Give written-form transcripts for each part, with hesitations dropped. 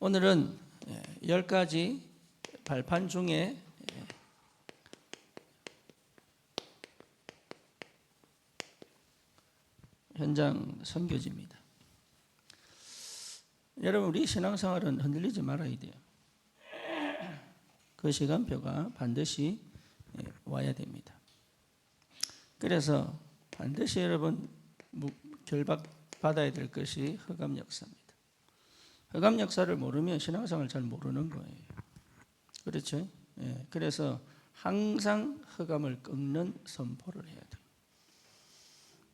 오늘은 10가지 발판 중에 현장 선교지입니다. 여러분, 우리 신앙생활은 흔들리지 말아야 돼요. 그 시간표가 반드시 와야 됩니다. 그래서 반드시 여러분 결박받아야 될 것이 흑암 역사입니다. 흑암 역사를 모르면 신앙생활을 잘 모르는 거예요. 그렇죠? 그래서 항상 흑암을 꺾는 선포를 해야 돼요.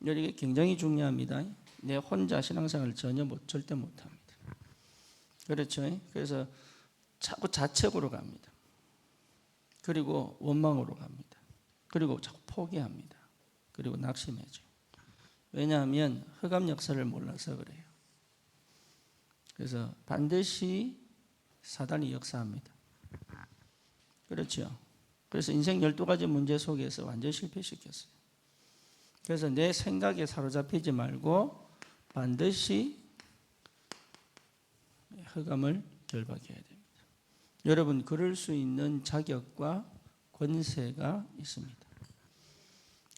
이게 굉장히 중요합니다. 내 혼자 신앙생활을 전혀 절대 못합니다. 그렇죠? 그래서 자꾸 자책으로 갑니다. 그리고 원망으로 갑니다. 그리고 자꾸 포기합니다. 그리고 낙심해져. 왜냐하면 흑암 역사를 몰라서 그래요. 그래서 반드시 사단이 역사합니다. 그렇죠? 그래서 인생 12가지 문제 속에서 완전히 실패시켰어요. 그래서 내 생각에 사로잡히지 말고 반드시 흑암을 결박해야 됩니다. 여러분, 그럴 수 있는 자격과 권세가 있습니다.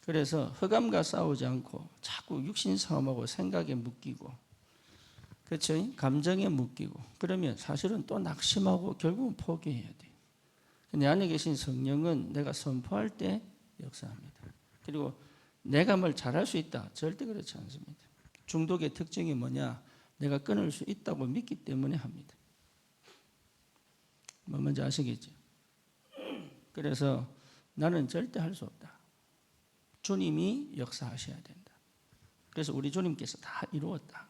그래서 흑암과 싸우지 않고 자꾸 육신 싸움하고 생각에 묶이고, 그렇죠? 감정에 묶이고, 그러면 사실은 또 낙심하고 결국은 포기해야 돼요. 내 안에 계신 성령은 내가 선포할 때 역사합니다. 그리고 내가 뭘 잘할 수 있다, 절대 그렇지 않습니다. 중독의 특징이 뭐냐? 내가 끊을 수 있다고 믿기 때문에 합니다. 뭐 뭔지 아시겠죠? 그래서 나는 절대 할 수 없다. 주님이 역사하셔야 된다. 그래서 우리 주님께서 다 이루었다.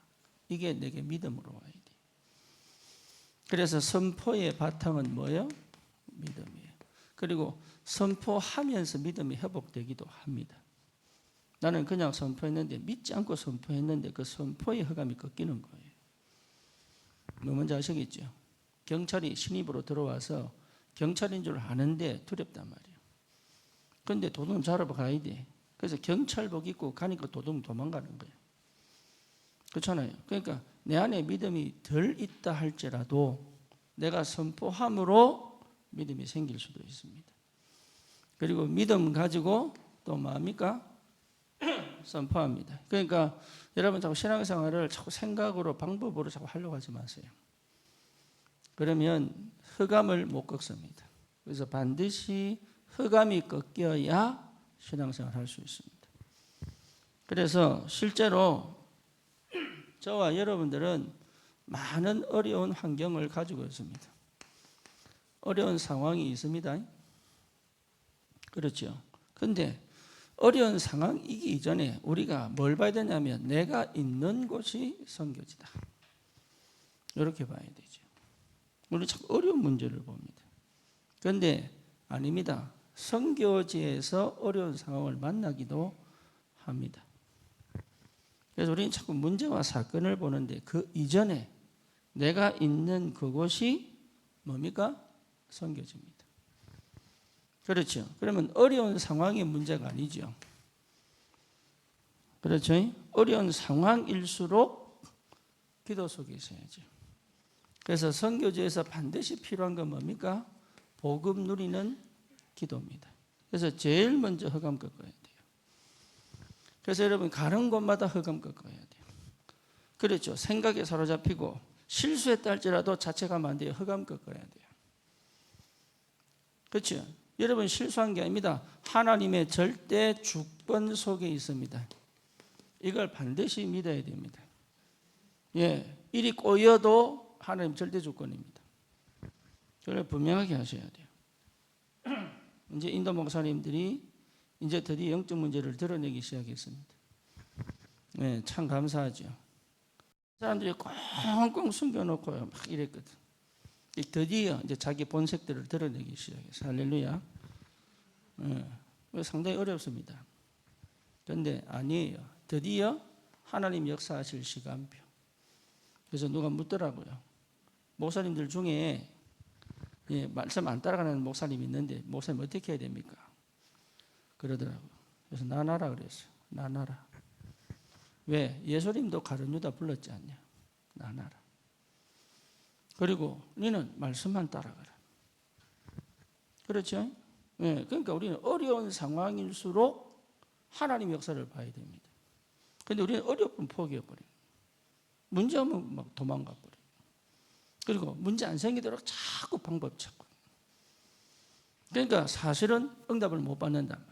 이게 내게 믿음으로 와야 돼. 그래서 선포의 바탕은 뭐예요? 믿음이에요. 그리고 선포하면서 믿음이 회복되기도 합니다. 나는 그냥 선포했는데, 믿지 않고 선포했는데 그 선포의 흑암이 꺾이는 거예요. 뭐 뭔지 아시겠죠? 경찰이 신입으로 들어와서 경찰인 줄 아는데 두렵단 말이에요. 그런데 도둑 잡으러 가야 돼. 그래서 경찰복 입고 가니까 도둑 도망가는 거예요. 그렇잖아요. 그러니까 내 안에 믿음이 덜 있다 할지라도 내가 선포함으로 믿음이 생길 수도 있습니다. 그리고 믿음 가지고 또 뭡니까? 선포합니다. 그러니까 여러분, 자꾸 신앙생활을 자꾸 생각으로 방법으로 자꾸 하려고 하지 마세요. 그러면 흑암을 못 꺾습니다. 그래서 반드시 흑암이 꺾여야 신앙생활을 할 수 있습니다. 그래서 실제로 저와 여러분들은 많은 어려운 환경을 가지고 있습니다. 어려운 상황이 있습니다. 그렇죠. 그런데 어려운 상황이기 이전에 우리가 뭘 봐야 되냐면 내가 있는 곳이 선교지다. 이렇게 봐야 되죠. 우리 자꾸 어려운 문제를 봅니다. 그런데 아닙니다. 선교지에서 어려운 상황을 만나기도 합니다. 그래서 우리는 자꾸 문제와 사건을 보는데 그 이전에 내가 있는 그곳이 뭡니까? 선교지입니다. 그렇죠. 그러면 어려운 상황이 문제가 아니죠. 그렇죠. 어려운 상황일수록 기도 속에 있어야죠. 그래서 선교지에서 반드시 필요한 건 뭡니까? 복음 누리는 기도입니다. 그래서 제일 먼저 흑암 꺾어야 돼요. 그래서 여러분, 가는 곳마다 흑암 꺾어야 돼요. 그렇죠. 생각에 사로잡히고 실수했다 할지라도 자책하면 안 돼요. 흑암 꺾어야 돼요. 그렇죠. 여러분, 실수한 게 아닙니다. 하나님의 절대 주권 속에 있습니다. 이걸 반드시 믿어야 됩니다. 일이 꼬여도 하나님 절대 주권입니다. 그걸 분명하게 하셔야 돼요. 이제 인도 목사님들이 이제 드디어 영적 문제를 드러내기 시작했습니다. 참 감사하죠. 사람들이 꽁꽁 숨겨놓고 막 이랬거든. 드디어 이제 자기 본색들을 드러내기 시작했어요. 할렐루야. 상당히 어렵습니다. 그런데 아니에요. 드디어 하나님 역사하실 시간표. 그래서 누가 묻더라고요. 목사님들 중에 말씀 안 따라가는 목사님이 있는데 목사님 어떻게 해야 됩니까? 그러더라고요. 그래서 나나라 그랬어요. 나나라. 왜? 예수님도 가룟유다 불렀지 않냐? 나나라. 그리고 너는 말씀만 따라가라. 그렇죠? 예, 그러니까 우리는 어려운 상황일수록 하나님의 역사를 봐야 됩니다. 그런데 우리는 어렵면 포기해버려요. 문제 오면 막 도망가 버려요. 그리고 문제 안 생기도록 자꾸 방법 찾고. 그러니까 사실은 응답을 못 받는단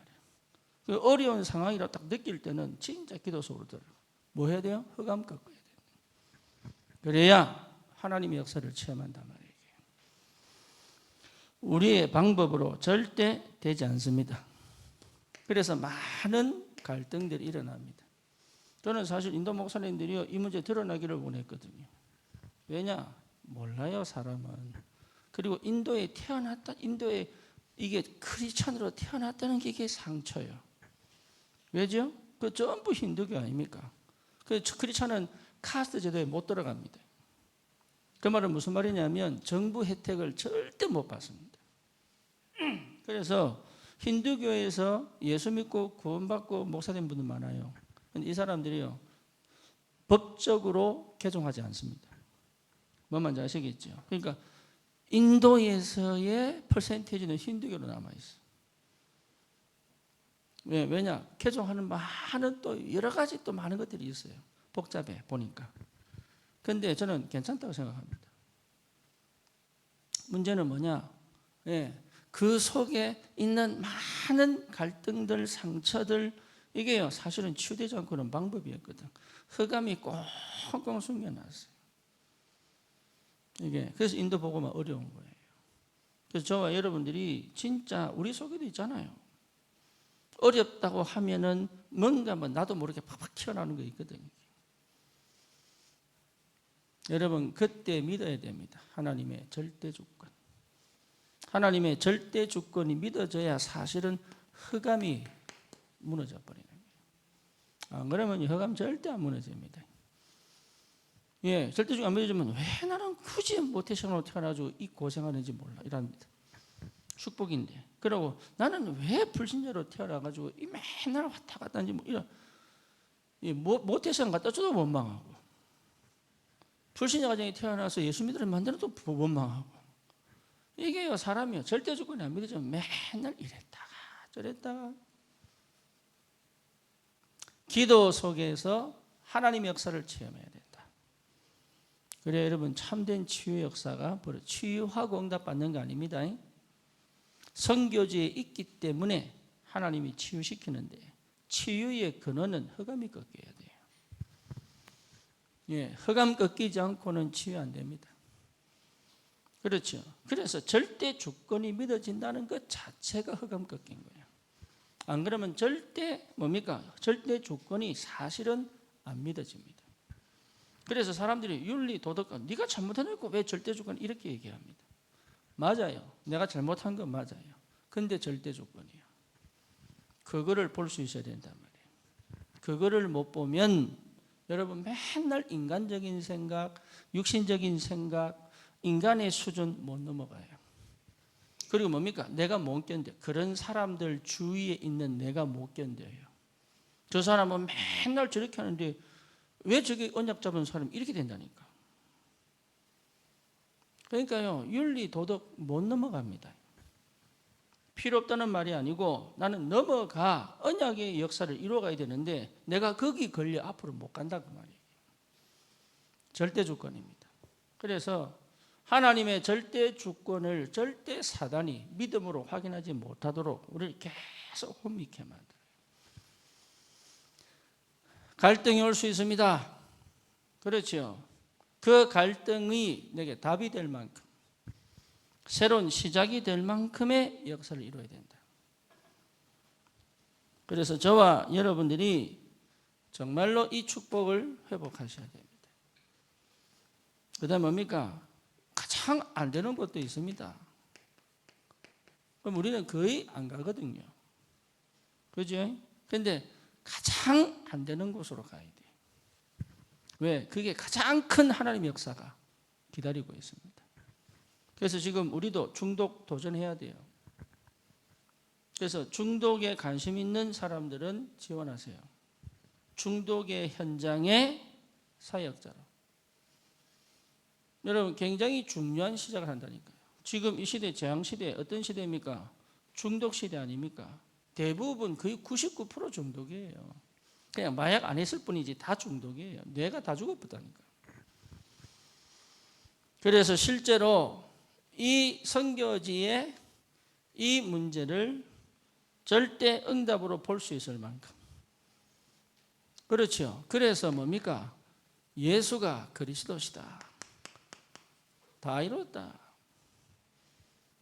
말이에요. 어려운 상황이라 딱 느낄 때는 진짜 기도 속으로 들어요. 뭐 해야 돼요? 흑암 꺾어야 돼요. 그래야 하나님의 역사를 체험한단 말이에요. 우리의 방법으로 절대 되지 않습니다. 그래서 많은 갈등들이 일어납니다. 저는 사실 인도 목사님들이요, 이 문제 드러나기를 원했거든요. 왜냐? 몰라요, 사람은. 그리고 인도에 이게 크리스찬으로 태어났다는 게 이게 상처예요. 왜죠? 그 전부 힌두교 아닙니까? 그 크리스찬은 카스트 제도에 못 들어갑니다. 그 말은 무슨 말이냐면 정부 혜택을 절대 못 받습니다. 그래서 힌두교에서 예수 믿고 구원받고 목사된 분들 많아요. 이 사람들이요, 법적으로 개종하지 않습니다. 뭔 말인지 아시겠죠? 그러니까 인도에서의 퍼센테이지는 힌두교로 남아있어요. 왜냐? 개종하는 많은 또 여러 가지 또 많은 것들이 있어요. 복잡해 보니까. 그런데 저는 괜찮다고 생각합니다. 문제는 뭐냐? 그 속에 있는 많은 갈등들, 상처들, 이게요, 사실은 치유되지 않고는 방법이었거든. 흑암이 꽁꽁 숨겨놨어요. 그래서 인도 복음은 어려운 거예요. 그래서 저와 여러분들이 진짜 우리 속에도 있잖아요. 어렵다고 하면은 뭔가 나도 모르게 팍팍 튀어나오는 거 있거든요. 여러분, 그때 믿어야 됩니다. 하나님의 절대 주권. 하나님의 절대 주권이 믿어져야 사실은 흑암이 무너져 버리는 거예요. 안 그러면 흑암 절대 안 무너집니다. 절대 주권 안 믿어지면 왜 나는 굳이 모태신으로 태어나가지고 이 고생하는지 몰라. 이랍니다. 축복인데. 그러고 나는 왜 불신자로 태어나가지고 이 맨날 왔다 갔다 하는지 모태신 갖다 줘도 원망하고, 불신자 가정에 태어나서 예수 믿으려 만들어도 원망하고, 이게요, 사람이요, 절대 주권이 안 믿어지면 맨날 이랬다가 저랬다가. 기도 속에서 하나님의 역사를 체험해야 된다. 그래야 여러분 참된 치유의 역사가 치유하고 응답받는 거 아닙니다. 선교지에 있기 때문에 하나님이 치유시키는데, 치유의 근원은 흑암이 꺾여야 돼요. 흑암 꺾이지 않고는 치유 안 됩니다. 그렇죠. 그래서 절대 주권이 믿어진다는 것 자체가 흑암 꺾인 거예요. 안 그러면 절대 주권이 사실은 안 믿어집니다. 그래서 사람들이 윤리, 도덕관, 네가 잘못해놓고 왜 절대 주권 이렇게 얘기합니다. 맞아요. 내가 잘못한 건 맞아요. 근데 절대 주권이에요. 그거를 볼 수 있어야 된단 말이에요. 그거를 못 보면 여러분 맨날 인간적인 생각, 육신적인 생각, 인간의 수준 못 넘어가요. 그리고 내가 못 견뎌. 그런 사람들 주위에 있는 내가 못 견뎌요. 저 사람은 맨날 저렇게 하는데 왜 저게 언약 잡은 사람이 이렇게 된다니까. 그러니까요, 윤리, 도덕 못 넘어갑니다. 필요 없다는 말이 아니고 나는 넘어가 언약의 역사를 이루어가야 되는데 내가 거기 걸려 앞으로 못 간다 그 말이에요. 절대 주권입니다. 그래서 하나님의 절대 주권을 절대 사단이 믿음으로 확인하지 못하도록 우리를 계속 혼미케 만들어요. 갈등이 올 수 있습니다. 그렇죠. 그 갈등이 내게 답이 될 만큼, 새로운 시작이 될 만큼의 역사를 이루어야 된다. 그래서 저와 여러분들이 정말로 이 축복을 회복하셔야 됩니다. 그 다음에 가장 안 되는 것도 있습니다. 그럼 우리는 거의 안 가거든요. 그죠? 근데 가장 안 되는 곳으로 가야 돼요. 왜? 그게 가장 큰 하나님의 역사가 기다리고 있습니다. 그래서 지금 우리도 중독 도전해야 돼요. 그래서 중독에 관심 있는 사람들은 지원하세요. 중독의 현장의 사역자로. 여러분 굉장히 중요한 시작을 한다니까요. 지금 이 시대 재앙시대 어떤 시대입니까? 중독시대 아닙니까? 대부분 거의 99% 중독이에요. 그냥 마약 안 했을 뿐이지 다 중독이에요. 뇌가 다 죽어버다니까. 그래서 실제로 이 선교지의 이 문제를 절대 응답으로 볼 수 있을 만큼. 그렇죠. 그래서 뭡니까? 예수가 그리스도시다. 다 이뤘다.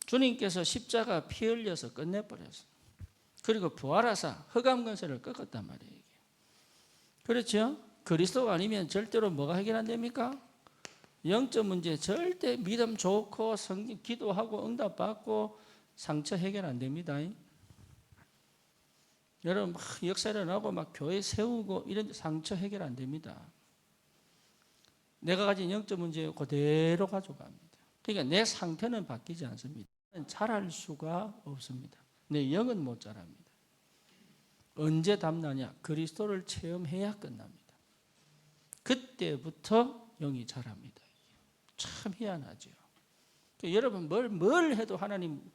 주님께서 십자가 피 흘려서 끝내버렸어. 그리고 부활하사 흑암권세를 꺾었단 말이에요. 그렇죠? 그리스도가 아니면 절대로 뭐가 해결 안 됩니까? 영적 문제 절대 믿음 좋고 성경 기도하고 응답받고 상처 해결 안 됩니다. 여러분 막 역사 일어나고 막 교회 세우고 이런 상처 해결 안 됩니다. 내가 가진 영적 문제 그대로 가져갑니다. 그러니까 내 상태는 바뀌지 않습니다. 자랄 수가 없습니다. 내 영은 못 자랍니다. 언제 담나냐? 그리스도를 체험해야 끝납니다. 그때부터 영이 자랍니다. 참 희한하죠. 여러분 뭘 해도 하나님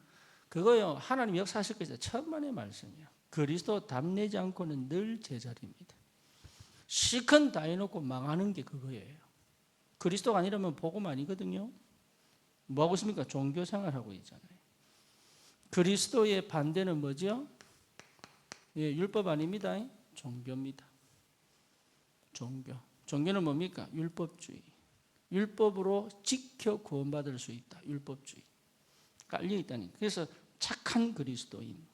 그거요. 하나님 역사하실 것이다. 천만의 말씀이야. 그리스도 답내지 않고는 늘 제자리입니다. 시큰 다 해놓고 망하는 게 그거예요. 그리스도가 아니라면 복음 아니거든요. 뭐하고 있습니까? 종교생활하고 있잖아요. 그리스도의 반대는 뭐죠? 예, 율법 아닙니다. 종교입니다. 종교. 종교는 뭡니까? 율법주의. 율법으로 지켜 구원받을 수 있다. 율법주의. 깔려 있다니까. 그래서 착한 그리스도인.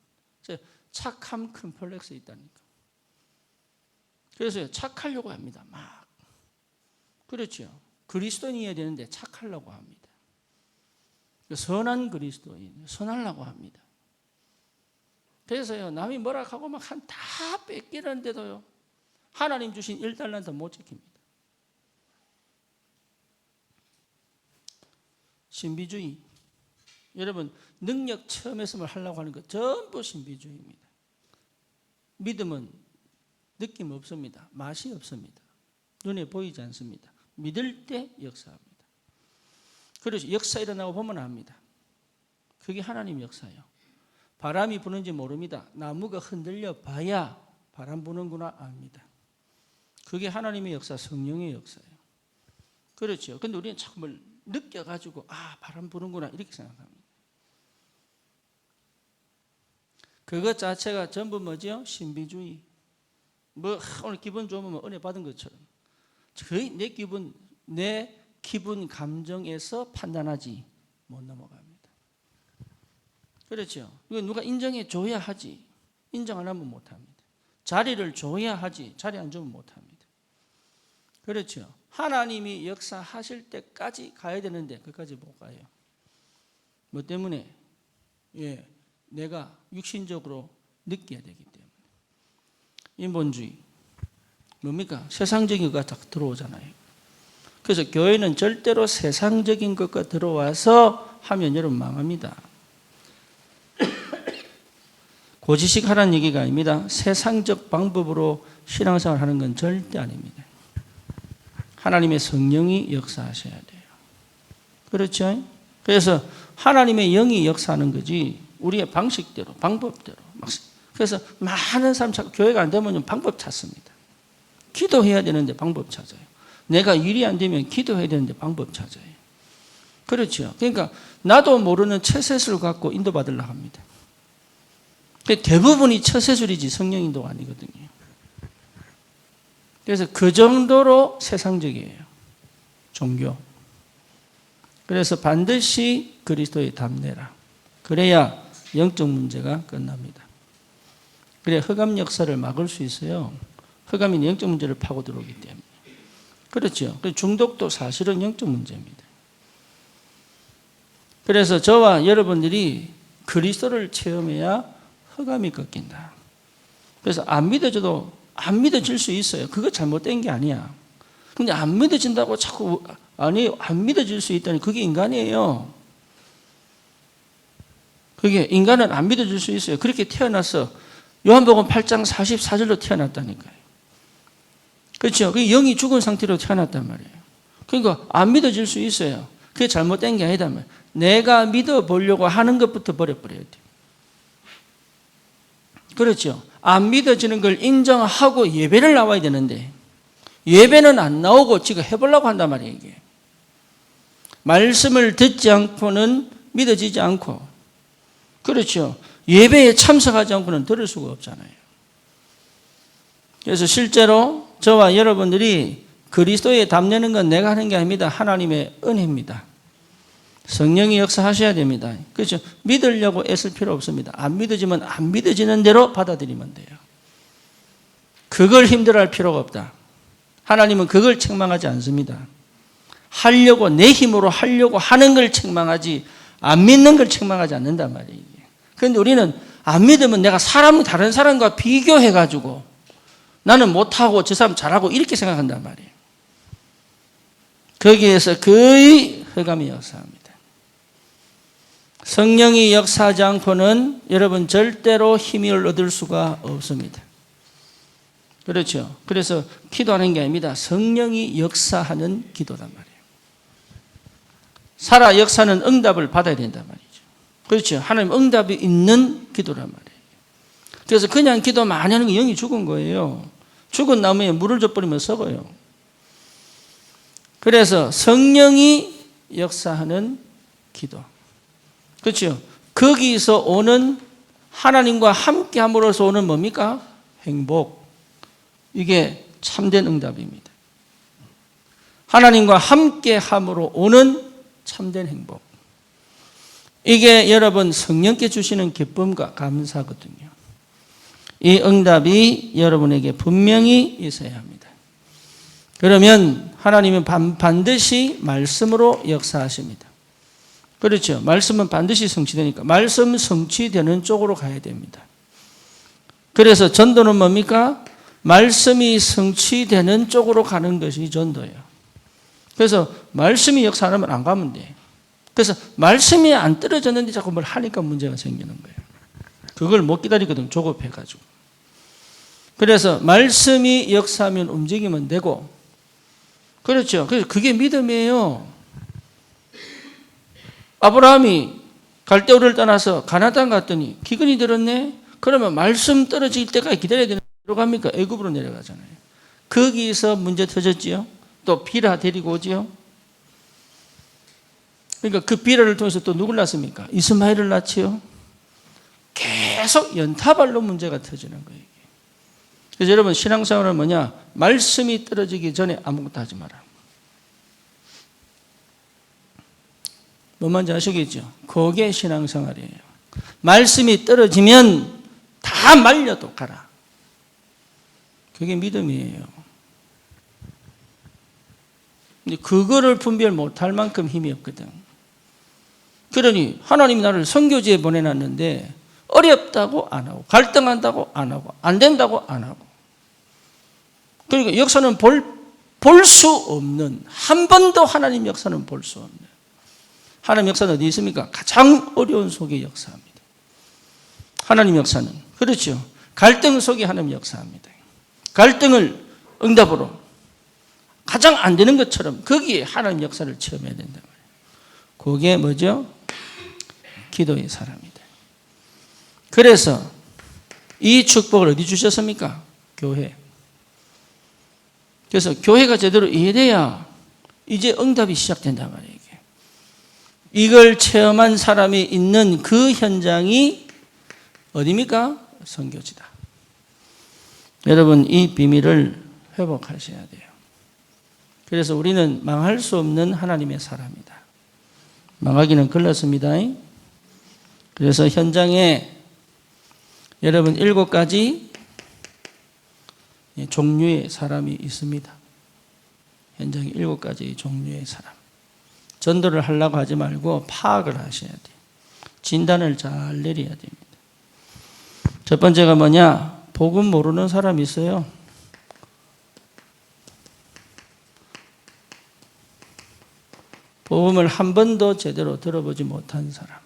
착함 컴플렉스 있다니까. 그래서 착하려고 합니다. 막. 그렇죠. 그리스도인이어야 되는데 착하려고 합니다. 선한 그리스도인, 선하려고 합니다. 그래서요, 남이 뭐라 하고 막 다 뺏기는데도요, 하나님 주신 1달란트 못 지킵니다. 신비주의. 여러분, 능력 처음 했음을 하려고 하는 거 전부 신비주의입니다. 믿음은 느낌 없습니다. 맛이 없습니다. 눈에 보이지 않습니다. 믿을 때 역사합니다. 그래서 역사 일어나고 보면 압니다. 그게 하나님 역사예요. 바람이 부는지 모릅니다. 나무가 흔들려 봐야 바람 부는구나 압니다. 그게 하나님의 역사, 성령의 역사예요. 그렇죠. 근데 우리는 자꾸 뭘 느껴가지고 바람 부는구나 이렇게 생각합니다. 그것 자체가 전부 뭐죠? 신비주의. 오늘 기분 좋으면 은혜 받은 것처럼 거의 내 기분 감정에서 판단하지 못 넘어갑니다. 그렇죠. 이거 누가 인정해 줘야 하지. 인정 안 하면 못 합니다. 자리를 줘야 하지. 자리 안 주면 못 합니다. 그렇죠. 하나님이 역사하실 때까지 가야 되는데 그까지 못 가요. 뭐 때문에? 예, 내가 육신적으로 느껴야 되기 때문에. 인본주의. 뭡니까? 세상적인 것가 딱 들어오잖아요. 그래서 교회는 절대로 세상적인 것과 들어와서 하면 여러분 망합니다. 고지식 하라는 얘기가 아닙니다. 세상적 방법으로 신앙생활 하는 건 절대 아닙니다. 하나님의 성령이 역사하셔야 돼요. 그렇죠? 그래서 하나님의 영이 역사하는 거지 우리의 방식대로 방법대로 그래서 많은 사람 교회가 안 되면 방법 찾습니다. 기도해야 되는데 방법 찾아요. 내가 일이 안 되면 기도해야 되는데 방법 찾아요. 그렇죠. 그러니까 나도 모르는 처세술 갖고 인도받으려고 합니다. 대부분이 처세술이지 성령 인도가 아니거든요. 그래서 그 정도로 세상적이에요. 종교. 그래서 반드시 그리스도의 답내라. 그래야 영적 문제가 끝납니다. 그래야 흑암 역사를 막을 수 있어요. 흑암이 영적 문제를 파고 들어오기 때문에. 그렇죠. 중독도 사실은 영적 문제입니다. 그래서 저와 여러분들이 그리스도를 체험해야 흑암이 꺾인다. 그래서 안 믿어져도 안 믿어질 수 있어요. 그거 잘못된 게 아니야. 근데 안 믿어진다고 자꾸 안 믿어질 수 있다니 그게 인간이에요. 그게 인간은 안 믿어질 수 있어요. 그렇게 태어나서 요한복음 8장 44절로 태어났다니까요. 그렇죠. 그 영이 죽은 상태로 태어났단 말이에요. 그러니까 안 믿어질 수 있어요. 그게 잘못된 게 아니다면 내가 믿어보려고 하는 것부터 버려버려야 돼요. 그렇죠. 안 믿어지는 걸 인정하고 예배를 나와야 되는데 예배는 안 나오고 지금 해보려고 한단 말이에요. 이게 말씀을 듣지 않고는 믿어지지 않고, 그렇죠. 예배에 참석하지 않고는 들을 수가 없잖아요. 그래서 실제로 저와 여러분들이 그리스도에 담내는 건 내가 하는 게 아닙니다. 하나님의 은혜입니다. 성령이 역사하셔야 됩니다. 그렇죠. 믿으려고 애쓸 필요 없습니다. 안 믿어지면 안 믿어지는 대로 받아들이면 돼요. 그걸 힘들어할 필요가 없다. 하나님은 그걸 책망하지 않습니다. 하려고, 내 힘으로 하려고 하는 걸 책망하지 안 믿는 걸 책망하지 않는단 말이에요. 그런데 우리는 안 믿으면 내가 다른 사람과 비교해가지고 나는 못하고 저 사람 잘하고 이렇게 생각한단 말이에요. 거기에서 거의 흑암이 역사합니다. 성령이 역사하지 않고는 여러분 절대로 힘을 얻을 수가 없습니다. 그렇죠. 그래서 기도하는 게 아닙니다. 성령이 역사하는 기도란 말이에요. 살아 역사는 응답을 받아야 된단 말이죠. 그렇죠. 하나님 응답이 있는 기도란 말이에요. 그래서 그냥 기도 많이 하는 게 영이 죽은 거예요. 죽은 나무에 물을 줘버리면 썩어요. 그래서 성령이 역사하는 기도. 그렇죠. 거기서 오는 하나님과 함께 함으로써 오는 뭡니까? 행복. 이게 참된 응답입니다. 하나님과 함께 함으로 오는 참된 행복. 이게 여러분 성령께 주시는 기쁨과 감사거든요. 이 응답이 여러분에게 분명히 있어야 합니다. 그러면 하나님은 반드시 말씀으로 역사하십니다. 그렇죠. 말씀은 반드시 성취되니까 말씀 성취되는 쪽으로 가야 됩니다. 그래서 전도는 뭡니까? 말씀이 성취되는 쪽으로 가는 것이 전도예요. 그래서 말씀이 역사 안 하면 안 가면 돼. 그래서 말씀이 안 떨어졌는데 자꾸 뭘 하니까 문제가 생기는 거예요. 그걸 못 기다리거든, 조급해가지고. 그래서 말씀이 역사하면 움직이면 되고, 그렇죠. 그래서 그게 믿음이에요. 아브라함이 갈대우를 떠나서 가나안 땅 갔더니 기근이 들었네. 그러면 말씀 떨어질 때까지 기다려야 되는 데로 갑니까? 애굽으로 내려가잖아요. 거기서 문제 터졌지요. 또 비라 데리고 오지요. 그러니까 그 비라를 통해서 또 누굴 낳습니까? 이스마엘을 낳지요. 계속 연타발로 문제가 터지는 거예요. 그래서 여러분 신앙생활은 뭐냐? 말씀이 떨어지기 전에 아무것도 하지 마라. 뭔 말인지 아시겠죠? 그게 신앙생활이에요. 말씀이 떨어지면 다 말려도 가라. 그게 믿음이에요. 근데 그거를 분별 못할 만큼 힘이 없거든. 그러니 하나님이 나를 선교지에 보내놨는데 어렵다고 안 하고 갈등한다고 안 하고 안 된다고 안 하고, 그러니까 역사는 볼 수 없는, 한 번도 하나님 역사는 볼 수 없는, 하나님 역사는 어디 있습니까? 가장 어려운 속에 역사합니다. 하나님 역사는 그렇죠. 갈등 속에 하나님 역사합니다. 갈등을 응답으로 가장 안 되는 것처럼 거기에 하나님 역사를 체험해야 된단 말이에요. 그게 뭐죠? 기도의 사람이다. 그래서 이 축복을 어디 주셨습니까? 교회. 그래서 교회가 제대로 이해돼야 이제 응답이 시작된단 말이에요. 이걸 체험한 사람이 있는 그 현장이 어디입니까? 선교지다. 여러분 이 비밀을 회복하셔야 돼요. 그래서 우리는 망할 수 없는 하나님의 사람이다. 망하기는 글렀습니다. 그래서 현장에 여러분 7가지 종류의 사람이 있습니다. 현장에 7가지 종류의 사람. 전도를 하려고 하지 말고 파악을 하셔야 돼요. 진단을 잘 내려야 됩니다. 첫 번째가 뭐냐? 복음 모르는 사람이 있어요. 복음을 한 번도 제대로 들어보지 못한 사람.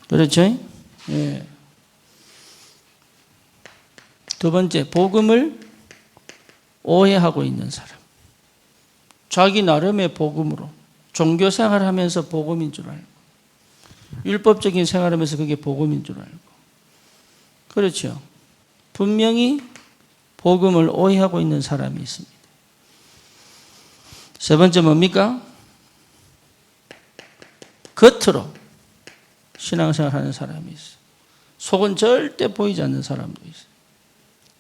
그렇죠? 예. 두 번째, 복음을 오해하고 있는 사람. 자기 나름의 복음으로 종교 생활하면서 복음인 줄 알고 율법적인 생활하면서 그게 복음인 줄 알고 그렇죠. 분명히 복음을 오해하고 있는 사람이 있습니다. 세 번째 뭡니까? 겉으로 신앙생활하는 사람이 있어요. 속은 절대 보이지 않는 사람도 있어요.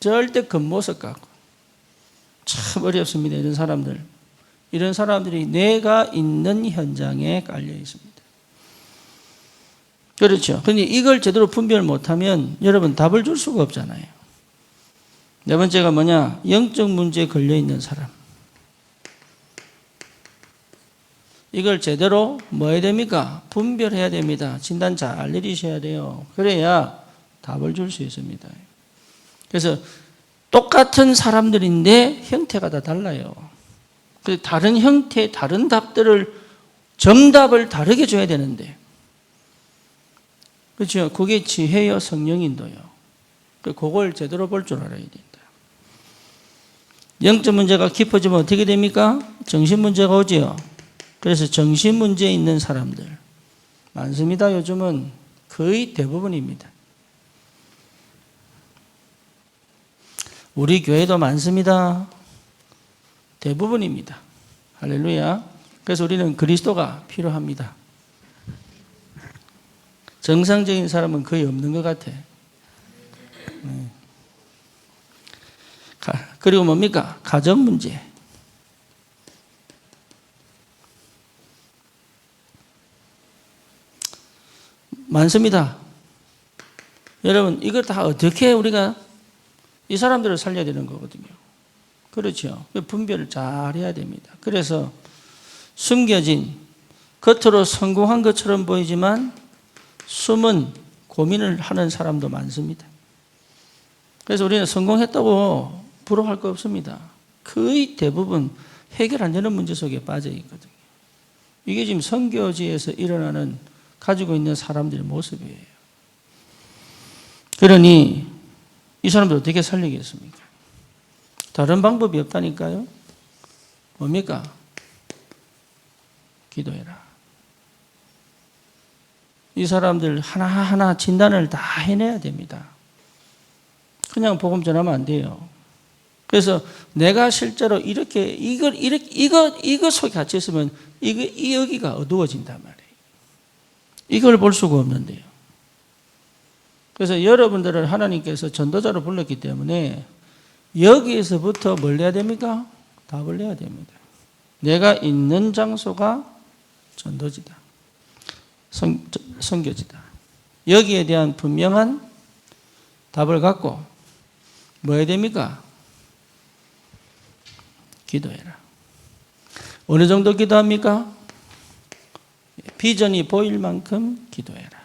절대 겉모습 갖고. 참 어렵습니다. 이런 사람들. 이런 사람들이 내가 있는 현장에 깔려 있습니다. 그렇죠. 그런데 이걸 제대로 분별 못하면 여러분 답을 줄 수가 없잖아요. 네 번째가 뭐냐? 영적 문제에 걸려 있는 사람. 이걸 제대로 뭐 해야 됩니까? 분별해야 됩니다. 진단 잘 내리셔야 돼요. 그래야 답을 줄 수 있습니다. 그래서 똑같은 사람들인데 형태가 다 달라요. 그래서 다른 형태, 다른 답들을 정답을 다르게 줘야 되는데 그렇죠. 그게 지혜요 성령인도요. 그걸 제대로 볼 줄 알아야 된다. 영적 문제가 깊어지면 어떻게 됩니까? 정신 문제가 오지요. 그래서 정신 문제에 있는 사람들 많습니다. 요즘은 거의 대부분입니다. 우리 교회도 많습니다. 대부분입니다. 할렐루야. 그래서 우리는 그리스도가 필요합니다. 정상적인 사람은 거의 없는 것 같아. 그리고 뭡니까? 가정 문제. 많습니다. 여러분, 이걸 다 어떻게 우리가 이 사람들을 살려야 되는 거거든요. 그렇죠. 분별을 잘 해야 됩니다. 그래서 숨겨진, 겉으로 성공한 것처럼 보이지만 숨은 고민을 하는 사람도 많습니다. 그래서 우리는 성공했다고 부러워할 거 없습니다. 거의 대부분 해결 안 되는 문제 속에 빠져 있거든요. 이게 지금 선교지에서 일어나는 가지고 있는 사람들의 모습이에요. 그러니 이 사람들 어떻게 살리겠습니까? 다른 방법이 없다니까요. 뭡니까? 기도해라. 이 사람들 하나하나 진단을 다 해내야 됩니다. 그냥 복음 전하면 안 돼요. 그래서 내가 실제로 이거 속에 갇혀 있으면 여기가 어두워진단 말이에요. 이걸 볼 수가 없는데요. 그래서 여러분들을 하나님께서 전도자로 불렀기 때문에 여기에서부터 뭘 해야 됩니까? 답을 내야 됩니다. 내가 있는 장소가 전도지다. 선교지다. 여기에 대한 분명한 답을 갖고 뭐 해야 됩니까? 기도해라. 어느 정도 기도합니까? 비전이 보일 만큼 기도해라.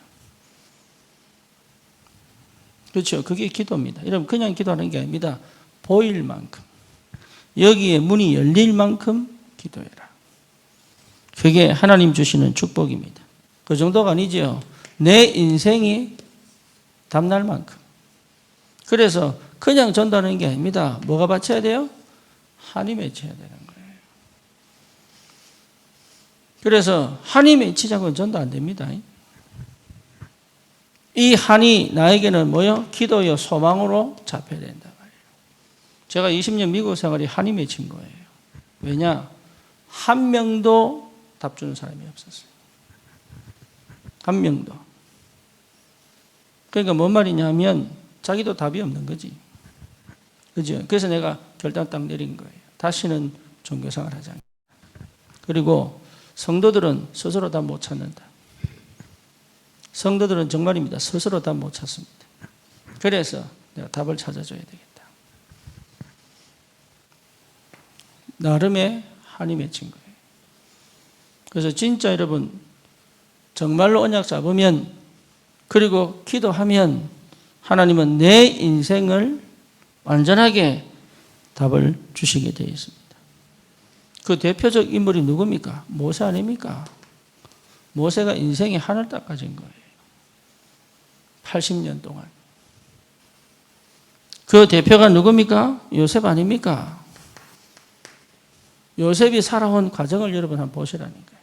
그렇죠. 그게 기도입니다. 여러분 그냥 기도하는 게 아닙니다. 보일 만큼. 여기에 문이 열릴 만큼 기도해라. 그게 하나님 주시는 축복입니다. 그 정도가 아니죠. 내 인생이 답날 만큼. 그래서 그냥 전도하는 게 아닙니다. 뭐가 바쳐야 돼요? 한이 맺혀야 되는 거예요. 그래서 한이 맺히지 않고는 전도 안 됩니다. 이 한이 나에게는 뭐요? 기도요 소망으로 잡혀야 된다 말이에요. 제가 20년 미국 생활이 한이 맺힌 거예요. 왜냐? 한 명도 답 주는 사람이 없었어요. 한 명도. 그러니까 뭔 말이냐면 자기도 답이 없는 거지. 그죠? 그래서 내가 결단 딱 내린 거예요. 다시는 종교생활 하지 않겠다. 그리고 성도들은 스스로 답 못 찾는다. 성도들은 정말입니다. 스스로 답 못 찾습니다. 그래서 내가 답을 찾아줘야 되겠다. 나름의 한이 맺힌 거예요. 그래서 진짜 여러분 정말로 언약 잡으면 그리고 기도하면 하나님은 내 인생을 완전하게 답을 주시게 되어 있습니다. 그 대표적 인물이 누굽니까? 모세 아닙니까? 모세가 인생의 하늘 닦아진 거예요. 80년 동안. 그 대표가 누굽니까? 요셉 아닙니까? 요셉이 살아온 과정을 여러분 한번 보시라니까요.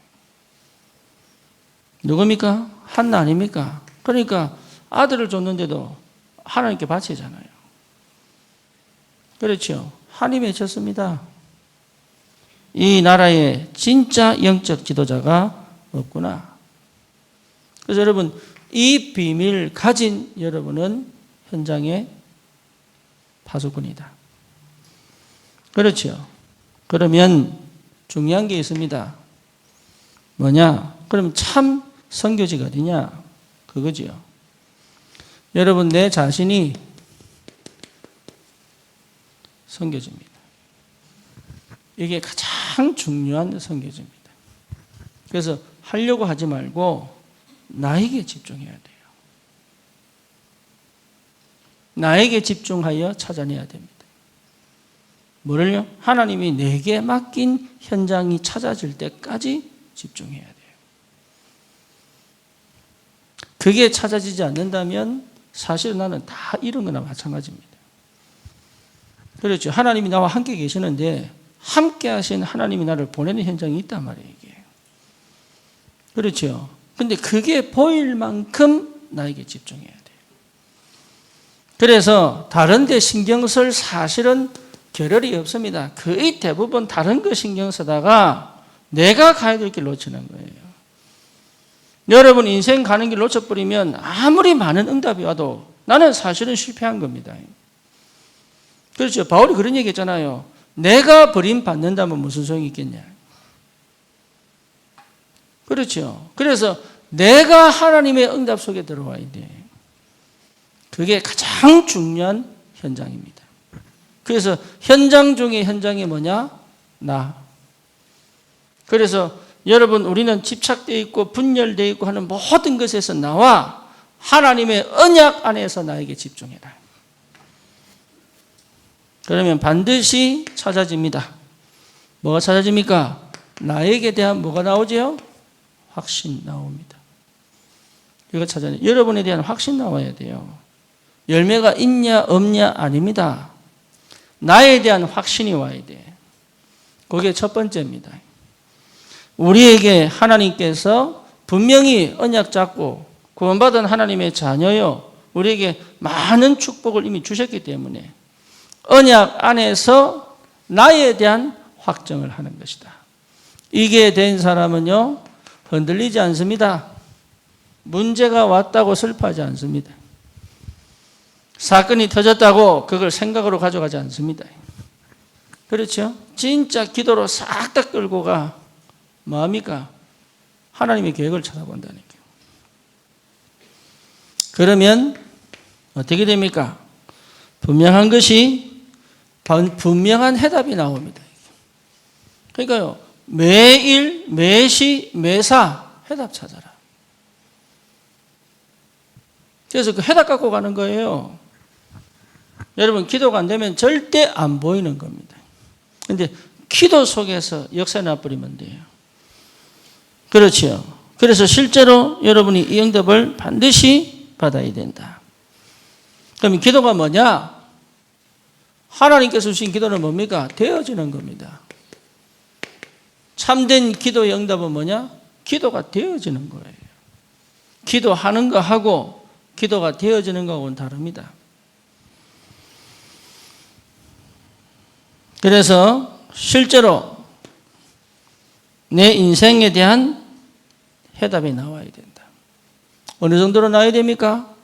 누굽니까? 한나 아닙니까? 그러니까 아들을 줬는데도 하나님께 바치잖아요. 그렇죠. 한이 맺혔습니다. 이 나라에 진짜 영적 지도자가 없구나. 그래서 여러분, 이 비밀 가진 여러분은 현장의 파수꾼이다. 그렇죠. 그러면 중요한 게 있습니다. 뭐냐? 그럼 참 선교지가 어디냐? 그거지요. 여러분, 내 자신이 선교지입니다. 이게 가장 중요한 선교지입니다. 그래서 하려고 하지 말고 나에게 집중해야 돼요. 나에게 집중하여 찾아내야 됩니다. 뭐를요? 하나님이 내게 맡긴 현장이 찾아질 때까지 집중해야 돼요. 그게 찾아지지 않는다면 사실 나는 다 잃은 거나 마찬가지입니다. 그렇죠. 하나님이 나와 함께 계시는데 함께 하신 하나님이 나를 보내는 현장이 있단 말이에요, 이게. 그렇죠. 근데 그게 보일 만큼 나에게 집중해야 돼요. 그래서 다른 데 신경 쓸 사실은 겨를이 없습니다. 거의 대부분 다른 거 신경 쓰다가 내가 가야 될 길 놓치는 거예요. 여러분 인생 가는 길 놓쳐버리면 아무리 많은 응답이 와도 나는 사실은 실패한 겁니다. 그렇죠. 바울이 그런 얘기 했잖아요. 내가 버림받는다면 무슨 소용이 있겠냐. 그렇죠. 그래서 내가 하나님의 응답 속에 들어와야 돼. 그게 가장 중요한 현장입니다. 그래서 현장 중에 현장이 뭐냐? 나. 그래서 여러분 우리는 집착되어 있고 분열되어 있고 하는 모든 것에서 나와 하나님의 언약 안에서 나에게 집중해라. 그러면 반드시 찾아집니다. 뭐가 찾아집니까? 나에게 대한 뭐가 나오죠? 확신 나옵니다. 이거 찾아내. 여러분에 대한 확신 나와야 돼요. 열매가 있냐 없냐 아닙니다. 나에 대한 확신이 와야 돼. 그게 첫 번째입니다. 우리에게 하나님께서 분명히 언약 잡고 구원받은 하나님의 자녀요. 우리에게 많은 축복을 이미 주셨기 때문에 언약 안에서 나에 대한 확정을 하는 것이다. 이게 된 사람은요, 흔들리지 않습니다. 문제가 왔다고 슬퍼하지 않습니다. 사건이 터졌다고 그걸 생각으로 가져가지 않습니다. 그렇죠? 진짜 기도로 싹 다 끌고 가. 뭐합니까? 하나님의 계획을 찾아본다니까요. 그러면 어떻게 됩니까? 분명한 것이 분명한 해답이 나옵니다. 그러니까요, 매일, 매시, 매사 해답 찾아라. 그래서 그 해답 갖고 가는 거예요. 여러분, 기도가 안 되면 절대 안 보이는 겁니다. 그런데 기도 속에서 역사 나버리면 돼요. 그렇죠. 그래서 실제로 여러분이 이 응답을 반드시 받아야 된다. 그럼 기도가 뭐냐? 하나님께서 주신 기도는 뭡니까? 되어지는 겁니다. 참된 기도의 응답은 뭐냐? 기도가 되어지는 거예요. 기도하는 거하고 기도가 되어지는 거하고는 다릅니다. 그래서 실제로 내 인생에 대한 해답이 나와야 된다. 어느 정도로 나와야 됩니까?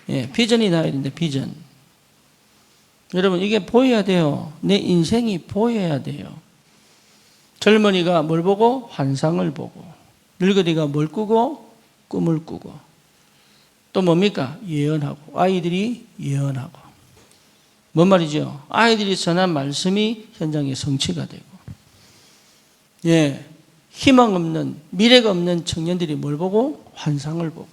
예, 비전이 나와야 된다. 비전. 여러분 이게 보여야 돼요. 내 인생이 보여야 돼요. 젊은이가 뭘 보고? 환상을 보고. 늙은이가 뭘 꾸고? 꿈을 꾸고. 또 뭡니까? 예언하고. 아이들이 예언하고. 뭔 말이죠? 아이들이 전한 말씀이 현장에 성취가 되고. 예, 희망 없는, 미래가 없는 청년들이 뭘 보고? 환상을 보고.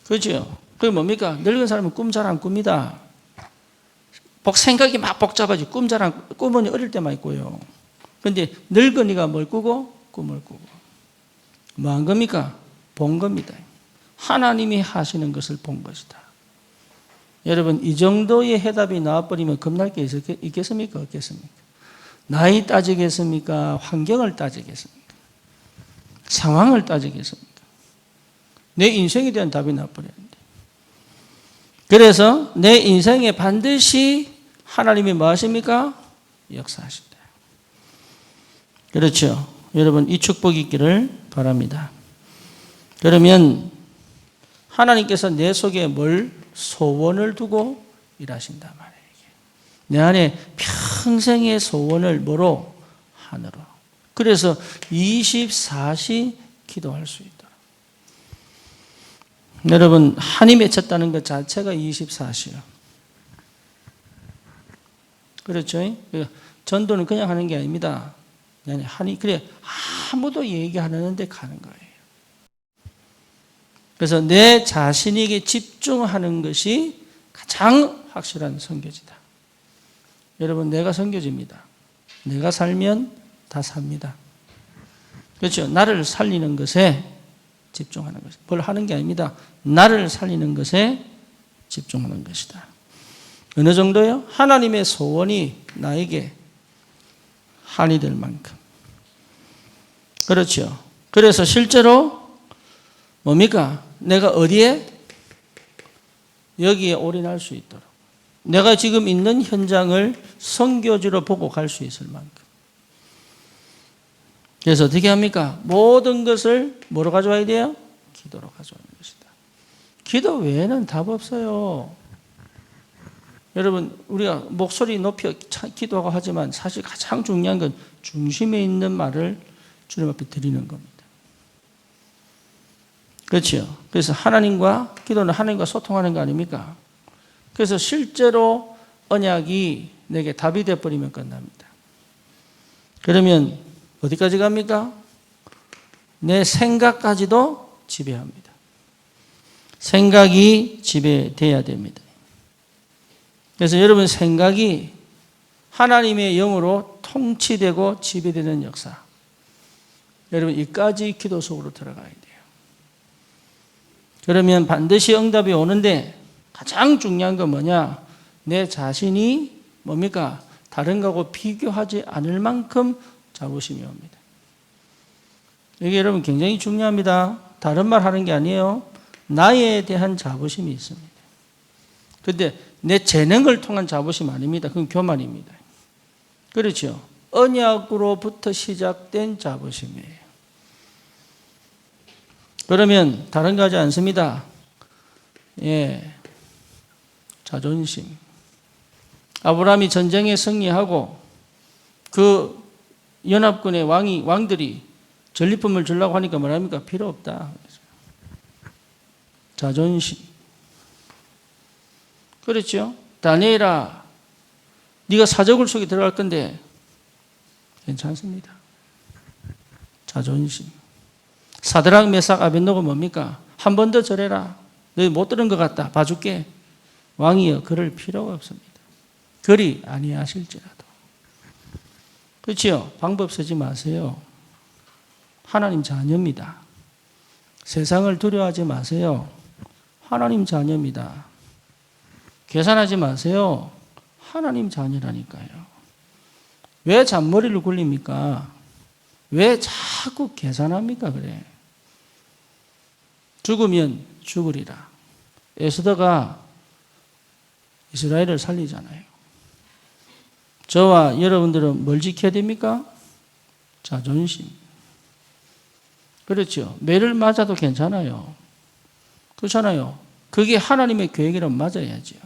그렇죠? 그게 뭡니까? 늙은 사람은 꿈 잘 안 꿉니다. 생각이 막 복잡하지. 꿈은 어릴 때만 있고요. 그런데 늙은이가 뭘 꾸고? 꿈을 꾸고. 뭐 한 겁니까? 본 겁니다. 하나님이 하시는 것을 본 것이다. 여러분 이 정도의 해답이 나와버리면 겁날 게 있겠습니까? 없겠습니까? 나이 따지겠습니까? 환경을 따지겠습니까? 상황을 따지겠습니까? 내 인생에 대한 답이 나버려야 돼. 그래서 내 인생에 반드시 하나님이 뭐 하십니까? 역사하신다. 그렇죠. 여러분, 이 축복이 있기를 바랍니다. 그러면 하나님께서 내 속에 뭘 소원을 두고 일하신단 말이에요. 내 안에 평생의 소원을 뭐로? 하늘로. 그래서 24시 기도할 수 있도록. 여러분, 한이 맺혔다는 것 자체가 24시요. 그렇죠? 전도는 그냥 하는 게 아닙니다. 한이, 그래, 아무도 얘기 안 하는데 가는 거예요. 그래서 내 자신에게 집중하는 것이 가장 확실한 선교지다. 여러분, 내가 선교지입니다. 내가 살면 다 삽니다. 그렇죠? 나를 살리는 것에 집중하는 것이다. 뭘 하는 게 아닙니다. 나를 살리는 것에 집중하는 것이다. 어느 정도요? 하나님의 소원이 나에게 한이 될 만큼. 그렇죠. 그래서 실제로 뭡니까? 내가 어디에? 여기에 올인할 수 있도록. 내가 지금 있는 현장을 선교지로 보고 갈 수 있을 만큼. 그래서 어떻게 합니까? 모든 것을 뭐로 가져와야 돼요? 기도로 가져오는 것이다. 기도 외에는 답 없어요. 여러분, 우리가 목소리 높여 기도하고 하지만 사실 가장 중요한 건 중심에 있는 말을 주님 앞에 드리는 겁니다. 그렇죠? 그래서 기도는 하나님과 소통하는 거 아닙니까? 그래서 실제로 언약이 내게 답이 되어버리면 끝납니다. 그러면 어디까지 갑니까? 내 생각까지도 지배합니다. 생각이 지배돼야 됩니다. 그래서 여러분, 생각이 하나님의 영으로 통치되고 지배되는 역사. 여러분, 이까지 기도 속으로 들어가야 돼요. 그러면 반드시 응답이 오는데 가장 중요한 건 뭐냐? 내 자신이 뭡니까? 다른 거하고 비교하지 않을 만큼 자부심이 옵니다. 이게 여러분 굉장히 중요합니다. 다른 말 하는 게 아니에요. 나에 대한 자부심이 있습니다. 그런데 내 재능을 통한 자부심 아닙니다. 그건 교만입니다. 그렇죠? 언약으로부터 시작된 자부심이에요. 그러면 다른 거 하지 않습니다. 예, 자존심. 아브라함이 전쟁에 승리하고 그 연합군의 왕들이 전리품을 주려고 하니까 뭐랍니까? 필요 없다. 자존심. 그렇죠? 다니엘아, 네가 사적을 속에 들어갈 건데 괜찮습니다. 자존심. 사드락, 메삭, 아벳노고 뭡니까? 한 번 더 절해라. 너희 못 들은 것 같다. 봐줄게. 왕이여, 그럴 필요가 없습니다. 그리 아니하실지라도. 그렇죠? 방법 쓰지 마세요. 하나님 자녀입니다. 세상을 두려워하지 마세요. 하나님 자녀입니다. 계산하지 마세요. 하나님 자녀라니까요. 왜 잔머리를 굴립니까? 왜 자꾸 계산합니까? 그래. 죽으면 죽으리라. 에스더가 이스라엘을 살리잖아요. 저와 여러분들은 뭘 지켜야 됩니까? 자존심. 그렇죠. 매를 맞아도 괜찮아요. 그렇잖아요. 그게 하나님의 계획이라면 맞아야죠.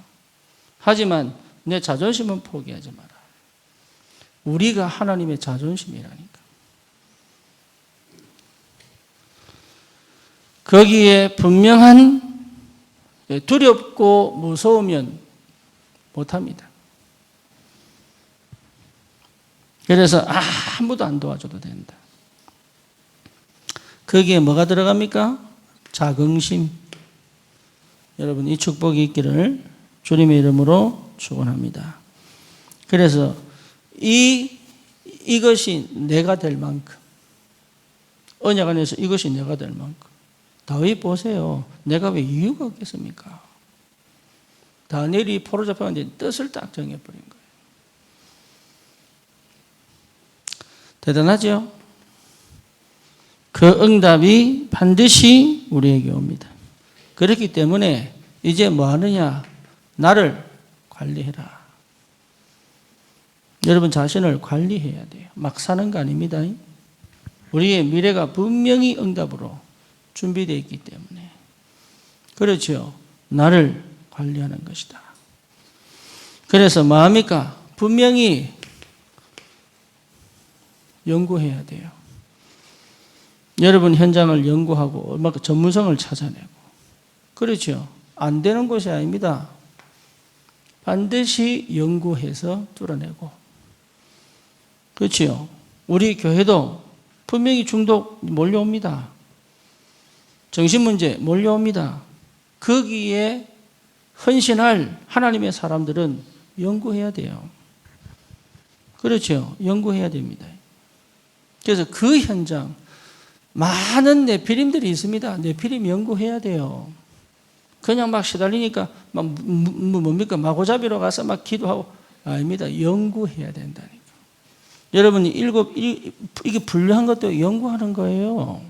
하지만 내 자존심은 포기하지 마라. 우리가 하나님의 자존심이라니까. 거기에 분명한 두렵고 무서우면 못합니다. 그래서 아무도 안 도와줘도 된다. 거기에 뭐가 들어갑니까? 자긍심. 여러분, 이 축복이 있기를 주님의 이름으로 축원합니다. 그래서 이것이 내가 될 만큼, 언약 안에서 이것이 내가 될 만큼. 다윗 보세요. 내가 왜 이유가 없겠습니까? 다니엘이 포로 잡혀갔는데 뜻을 딱 정해버린 거예요. 대단하죠? 그 응답이 반드시 우리에게 옵니다. 그렇기 때문에 이제 뭐 하느냐? 나를 관리해라. 여러분 자신을 관리해야 돼요. 막 사는 거 아닙니다. 우리의 미래가 분명히 응답으로 준비되어 있기 때문에. 그렇죠. 나를 관리하는 것이다. 그래서 뭐합니까? 분명히 연구해야 돼요. 여러분 현장을 연구하고 얼마큼 전문성을 찾아내고. 그렇죠. 안 되는 것이 아닙니다. 반드시 연구해서 뚫어내고. 그렇죠. 우리 교회도 분명히 중독 몰려옵니다. 정신문제 몰려옵니다. 거기에 헌신할 하나님의 사람들은 연구해야 돼요. 그렇죠. 연구해야 됩니다. 그래서 그 현장, 많은 네피림들이 있습니다. 네피림 연구해야 돼요. 그냥 막 시달리니까, 뭡니까? 마구잡이로 가서 막 기도하고, 아닙니다. 연구해야 된다니까. 여러분이 이게 분류한 것도 연구하는 거예요.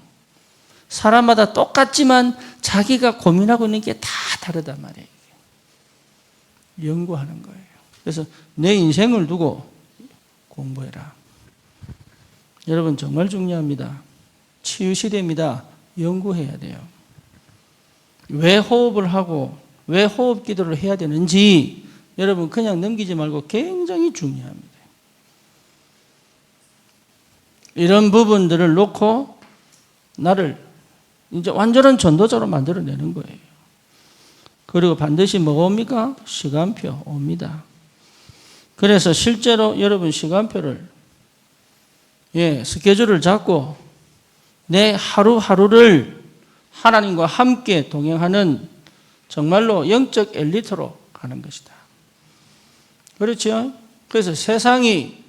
사람마다 똑같지만 자기가 고민하고 있는 게 다 다르단 말이에요. 연구하는 거예요. 그래서 내 인생을 두고 공부해라. 여러분 정말 중요합니다. 치유 시대입니다. 연구해야 돼요. 왜 호흡을 하고 왜 호흡 기도를 해야 되는지 여러분 그냥 넘기지 말고 굉장히 중요합니다. 이런 부분들을 놓고 나를 이제 완전한 전도자로 만들어내는 거예요. 그리고 반드시 뭐가 옵니까? 시간표 옵니다. 그래서 실제로 여러분 시간표를 스케줄을 잡고 내 하루하루를 하나님과 함께 동행하는 정말로 영적 엘리트로 가는 것이다. 그렇죠? 그래서 세상이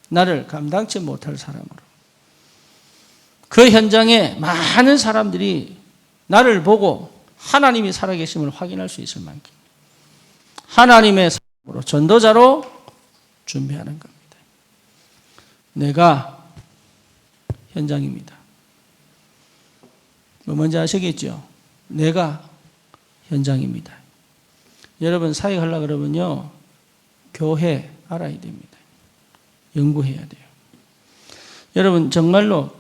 나를 감당치 못할 사람으로 그 현장에 많은 사람들이 나를 보고 하나님이 살아계심을 확인할 수 있을 만큼 하나님의 사람으로 전도자로 준비하는 겁니다. 내가 현장입니다. 뭐 뭔지 아시겠죠? 내가 현장입니다. 여러분 사역하려고 그러면요. 교회 알아야 됩니다. 연구해야 돼요. 여러분 정말로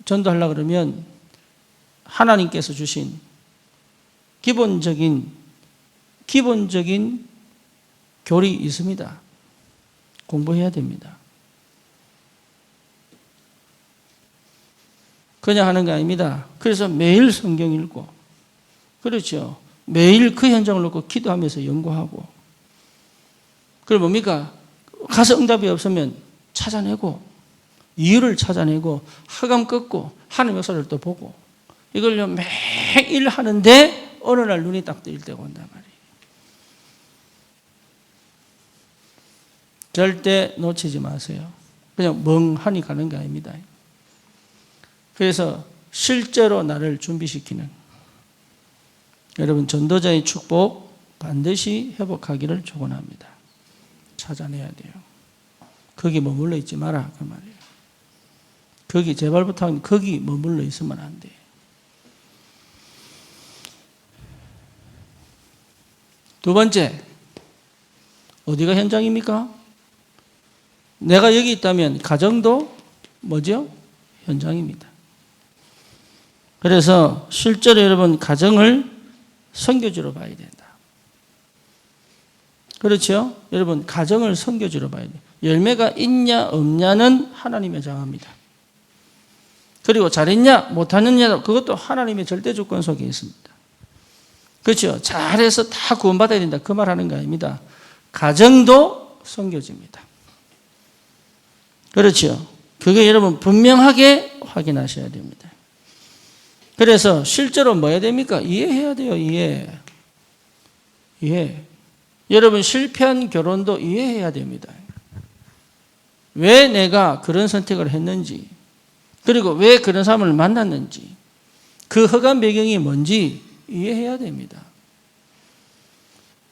전도하려고 그러면 하나님께서 주신 기본적인 교리 있습니다. 공부해야 됩니다. 그냥 하는 게 아닙니다. 그래서 매일 성경 읽고, 그렇죠. 매일 그 현장을 놓고 기도하면서 연구하고, 그리고 뭡니까? 가서 응답이 없으면 찾아내고, 이유를 찾아내고, 하감 끊고, 하나님 역사를 또 보고, 이걸요 매일 하는데 어느 날 눈이 딱 뜨일 때가 온단 말이에요. 절대 놓치지 마세요. 그냥 멍하니 가는 게 아닙니다. 그래서 실제로 나를 준비시키는 여러분 전도자의 축복 반드시 회복하기를 축원합니다. 찾아내야 돼요. 거기 머물러 있지 마라 그 말이에요. 거기 제발 부탁 거기 머물러 있으면 안 돼. 두 번째, 어디가 현장입니까? 내가 여기 있다면 가정도 뭐죠? 현장입니다. 그래서 실제로 여러분 가정을 선교지로 봐야 된다. 그렇죠? 여러분 가정을 선교지로 봐야 돼요. 열매가 있냐 없냐는 하나님의 정합니다. 그리고 잘했냐 못하느냐 그것도 하나님의 절대 주권 속에 있습니다. 그렇죠? 잘해서 다 구원받아야 된다. 그 말 하는 거 아닙니다. 가정도 선교지입니다. 그렇죠? 그게 여러분 분명하게 확인하셔야 됩니다. 그래서 실제로 뭐 해야 됩니까? 이해해야 돼요. 이해. 여러분 실패한 결혼도 이해해야 됩니다. 왜 내가 그런 선택을 했는지 그리고 왜 그런 사람을 만났는지 그 허감 배경이 뭔지 이해해야 됩니다.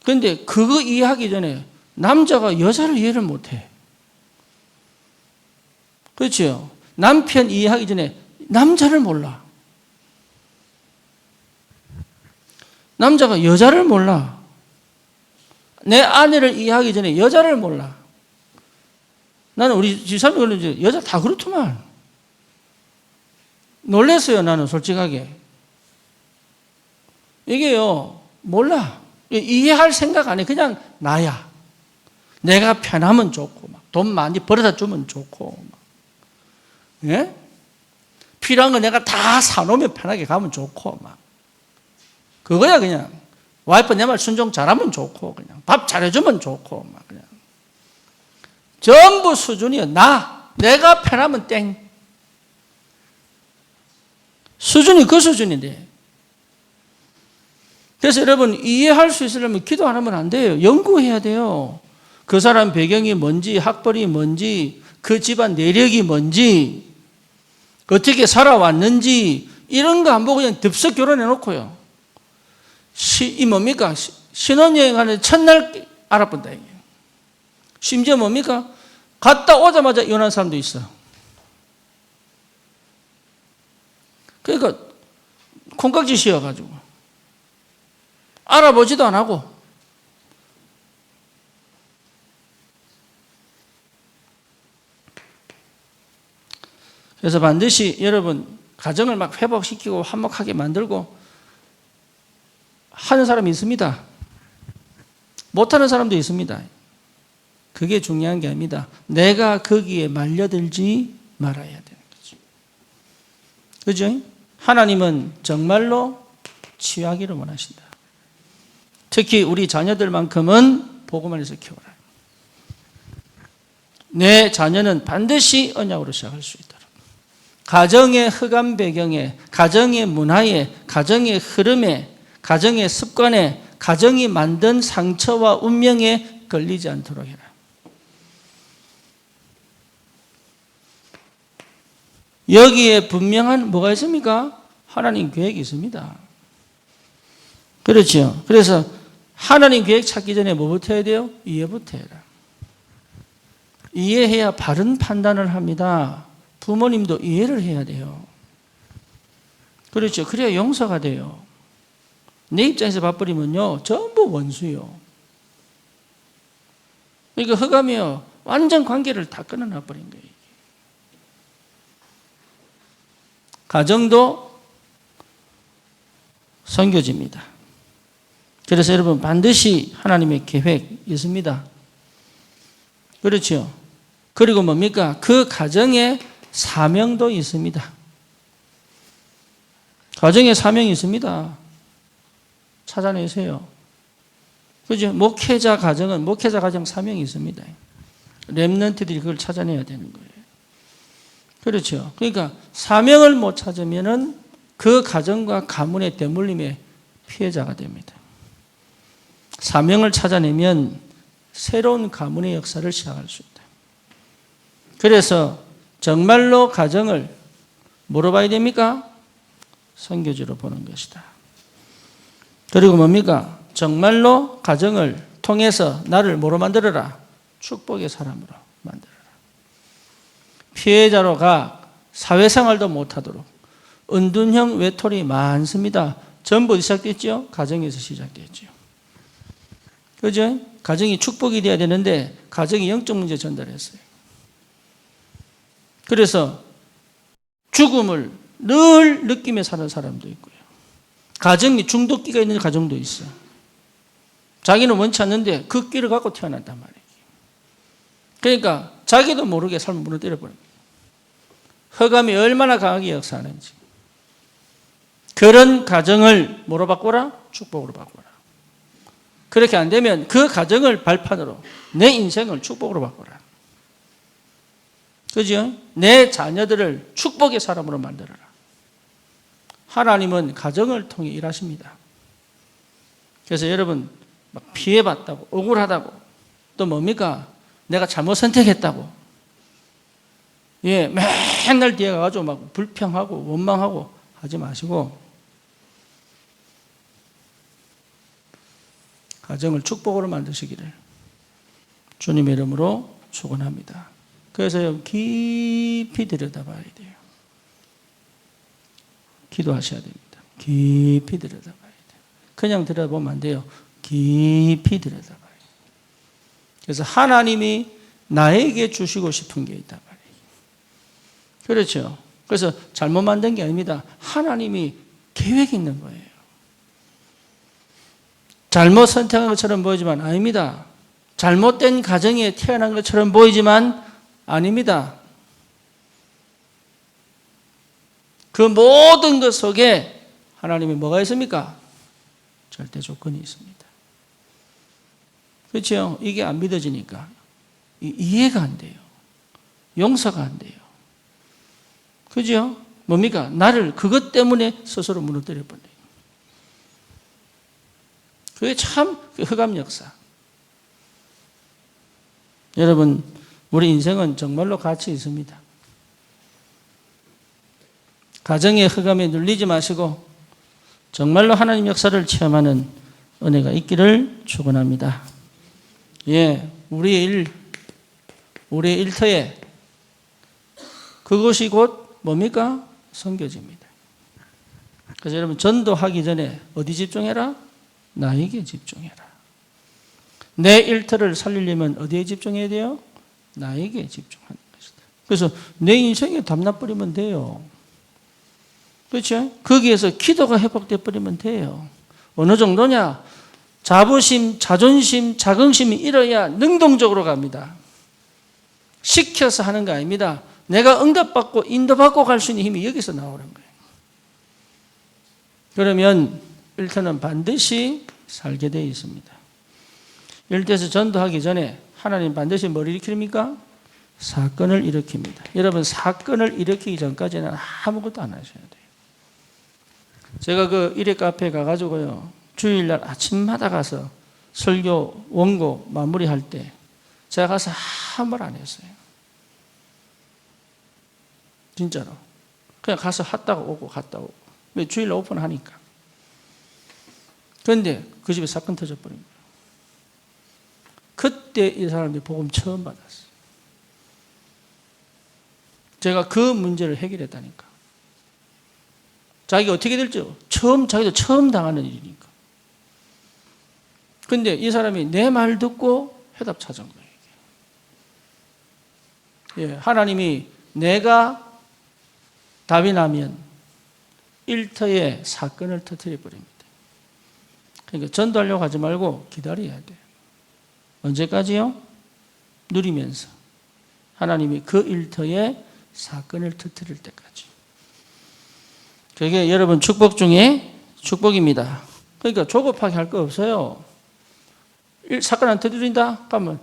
그런데 그거 이해하기 전에 남자가 여자를 이해를 못해. 그렇죠? 남편 이해하기 전에 남자를 몰라. 남자가 여자를 몰라. 내 아내를 이해하기 전에 여자를 몰라. 나는 우리 집사람이 그러는지 여자 다 그렇더만. 놀랐어요, 나는 솔직하게. 이게요, 몰라. 이해할 생각 안 해. 그냥 나야. 내가 편하면 좋고, 막 돈 많이 벌어다 주면 좋고, 막. 예? 필요한 거 내가 다 사놓으면 편하게 가면 좋고, 막. 그거야, 그냥. 와이프 내 말 순종 잘하면 좋고, 그냥. 밥 잘해주면 좋고, 막, 그냥. 전부 수준이야. 내가 편하면 땡. 수준이 그 수준인데. 그래서 여러분, 이해할 수 있으려면 기도 안 하면 안 돼요. 연구해야 돼요. 그 사람 배경이 뭔지, 학벌이 뭔지, 그 집안 내력이 뭔지, 어떻게 살아왔는지, 이런 거 안 보고 그냥 덥석 결혼해 놓고요. 이 뭡니까? 신혼여행하는 첫날 알아본다. 이게. 심지어 뭡니까? 갔다 오자마자 이혼한 사람도 있어. 그러니까 콩깍지 씌워가지고 알아보지도 안 하고. 그래서 반드시 여러분 가정을 막 회복시키고 화목하게 만들고 하는 사람이 있습니다. 못하는 사람도 있습니다. 그게 중요한 게 아닙니다. 내가 거기에 말려들지 말아야 되는 거죠. 그죠? 하나님은 정말로 치유하기를 원하신다. 특히 우리 자녀들만큼은 복음 안에서 키워라. 내 자녀는 반드시 언약으로 시작할 수 있도록. 가정의 흑암 배경에, 가정의 문화에, 가정의 흐름에, 가정의 습관에, 가정이 만든 상처와 운명에 걸리지 않도록 해라. 여기에 분명한 뭐가 있습니까? 하나님 계획이 있습니다. 그렇죠. 그래서 하나님 계획 찾기 전에 뭐부터 해야 돼요? 이해부터 해라. 이해해야 바른 판단을 합니다. 부모님도 이해를 해야 돼요. 그렇죠. 그래야 용서가 돼요. 내 입장에서 봐버리면요, 전부 원수요. 그러니까 흑암이요, 완전 관계를 다 끊어놔버린 거예요. 가정도 선교지입니다. 그래서 여러분 반드시 하나님의 계획이 있습니다. 그렇죠. 그리고 뭡니까? 그 가정에 사명도 있습니다. 가정에 사명이 있습니다. 찾아내세요. 그죠? 목회자 가정은 목회자 가정 사명이 있습니다. 렘넌트들이 그걸 찾아내야 되는 거예요. 그렇죠. 그러니까 사명을 못 찾으면은 그 가정과 가문의 대물림의 피해자가 됩니다. 사명을 찾아내면 새로운 가문의 역사를 시작할 수 있다. 그래서 정말로 가정을 뭐로 봐야 됩니까? 선교지로 보는 것이다. 그리고 뭡니까? 정말로 가정을 통해서 나를 뭐로 만들어라? 축복의 사람으로 만들어라. 피해자로 가 사회생활도 못하도록 은둔형 외톨이 많습니다. 전부 시작됐죠? 가정에서 시작됐죠. 그죠? 가정이 축복이 돼야 되는데 가정이 영적 문제 전달했어요. 그래서 죽음을 늘 느끼며 사는 사람도 있고요. 가정이 중독기가 있는 가정도 있어. 자기는 원치 않는데 그 끼를 갖고 태어난단 말이에요. 그러니까 자기도 모르게 삶을 무너뜨려버립니다. 흑암이 얼마나 강하게 역사하는지. 그런 가정을 뭐로 바꿔라? 축복으로 바꿔라. 그렇게 안 되면 그 가정을 발판으로 내 인생을 축복으로 바꿔라. 그죠? 내 자녀들을 축복의 사람으로 만들어라. 하나님은 가정을 통해 일하십니다. 그래서 여러분 막 피해봤다고 억울하다고 또 뭡니까? 내가 잘못 선택했다고 맨날 뒤에 가가지고 막 불평하고 원망하고 하지 마시고 가정을 축복으로 만드시기를 주님의 이름으로 축원합니다. 그래서 깊이 들여다봐야 돼요. 기도하셔야 됩니다. 깊이 들여다봐야 돼요. 그냥 들여다보면 안 돼요. 깊이 들여다봐요. 그래서 하나님이 나에게 주시고 싶은 게 있단 말이에요. 그렇죠. 그래서 잘못 만든 게 아닙니다. 하나님이 계획이 있는 거예요. 잘못 선택한 것처럼 보이지만 아닙니다. 잘못된 가정에 태어난 것처럼 보이지만 아닙니다. 그 모든 것 속에 하나님이 뭐가 있습니까? 절대 조건이 있습니다. 그렇죠? 이게 안 믿어지니까 이해가 안 돼요. 용서가 안 돼요. 그죠? 뭡니까? 나를 그것 때문에 스스로 무너뜨려 버려요. 그게 참 흑암 역사. 여러분, 우리 인생은 정말로 가치 있습니다. 가정의 흑암에 눌리지 마시고 정말로 하나님 역사를 체험하는 은혜가 있기를 축원합니다. 예, 우리의 일터에 그것이 곧 뭡니까? 섬겨집니다. 그래서 여러분 전도하기 전에 어디 집중해라? 나에게 집중해라. 내 일터를 살리려면 어디에 집중해야 돼요? 나에게 집중하는 것이다. 그래서 내 인생에 담나버리면 돼요. 그렇죠? 거기에서 기도가 회복돼 버리면 돼요. 어느 정도냐? 자부심, 자존심, 자긍심이 일어야 능동적으로 갑니다. 시켜서 하는 거 아닙니다. 내가 응답받고 인도받고 갈 수 있는 힘이 여기서 나오는 거예요. 그러면 일터는 반드시 살게 되어 있습니다. 일터에서 전도하기 전에 하나님 반드시 뭘 일으킵니까? 사건을 일으킵니다. 여러분 사건을 일으키기 전까지는 아무것도 안 하셔야 돼요. 제가 그 일회 카페에 가가지고요. 주일날 아침마다 가서 설교, 원고 마무리할 때 제가 가서 아무 말 안 했어요. 진짜로. 그냥 가서 갔다가 오고 갔다 오고. 주일날 오픈하니까. 그런데 그 집에 사건 터져버린 거예요. 그때 이 사람들이 복음 처음 받았어요. 제가 그 문제를 해결했다니까. 자기가 어떻게 될지 자기도 처음 당하는 일이니까. 근데 이 사람이 내 말 듣고 해답 찾은 거예요. 예, 하나님이 내가 답이 나면 일터에 사건을 터뜨려 버립니다. 그러니까 전도하려고 하지 말고 기다려야 돼요. 언제까지요? 누리면서. 하나님이 그 일터에 사건을 터뜨릴 때까지. 그게 여러분 축복 중에 축복입니다. 그러니까 조급하게 할 거 없어요. 사건 안 터뜨린다? 그러면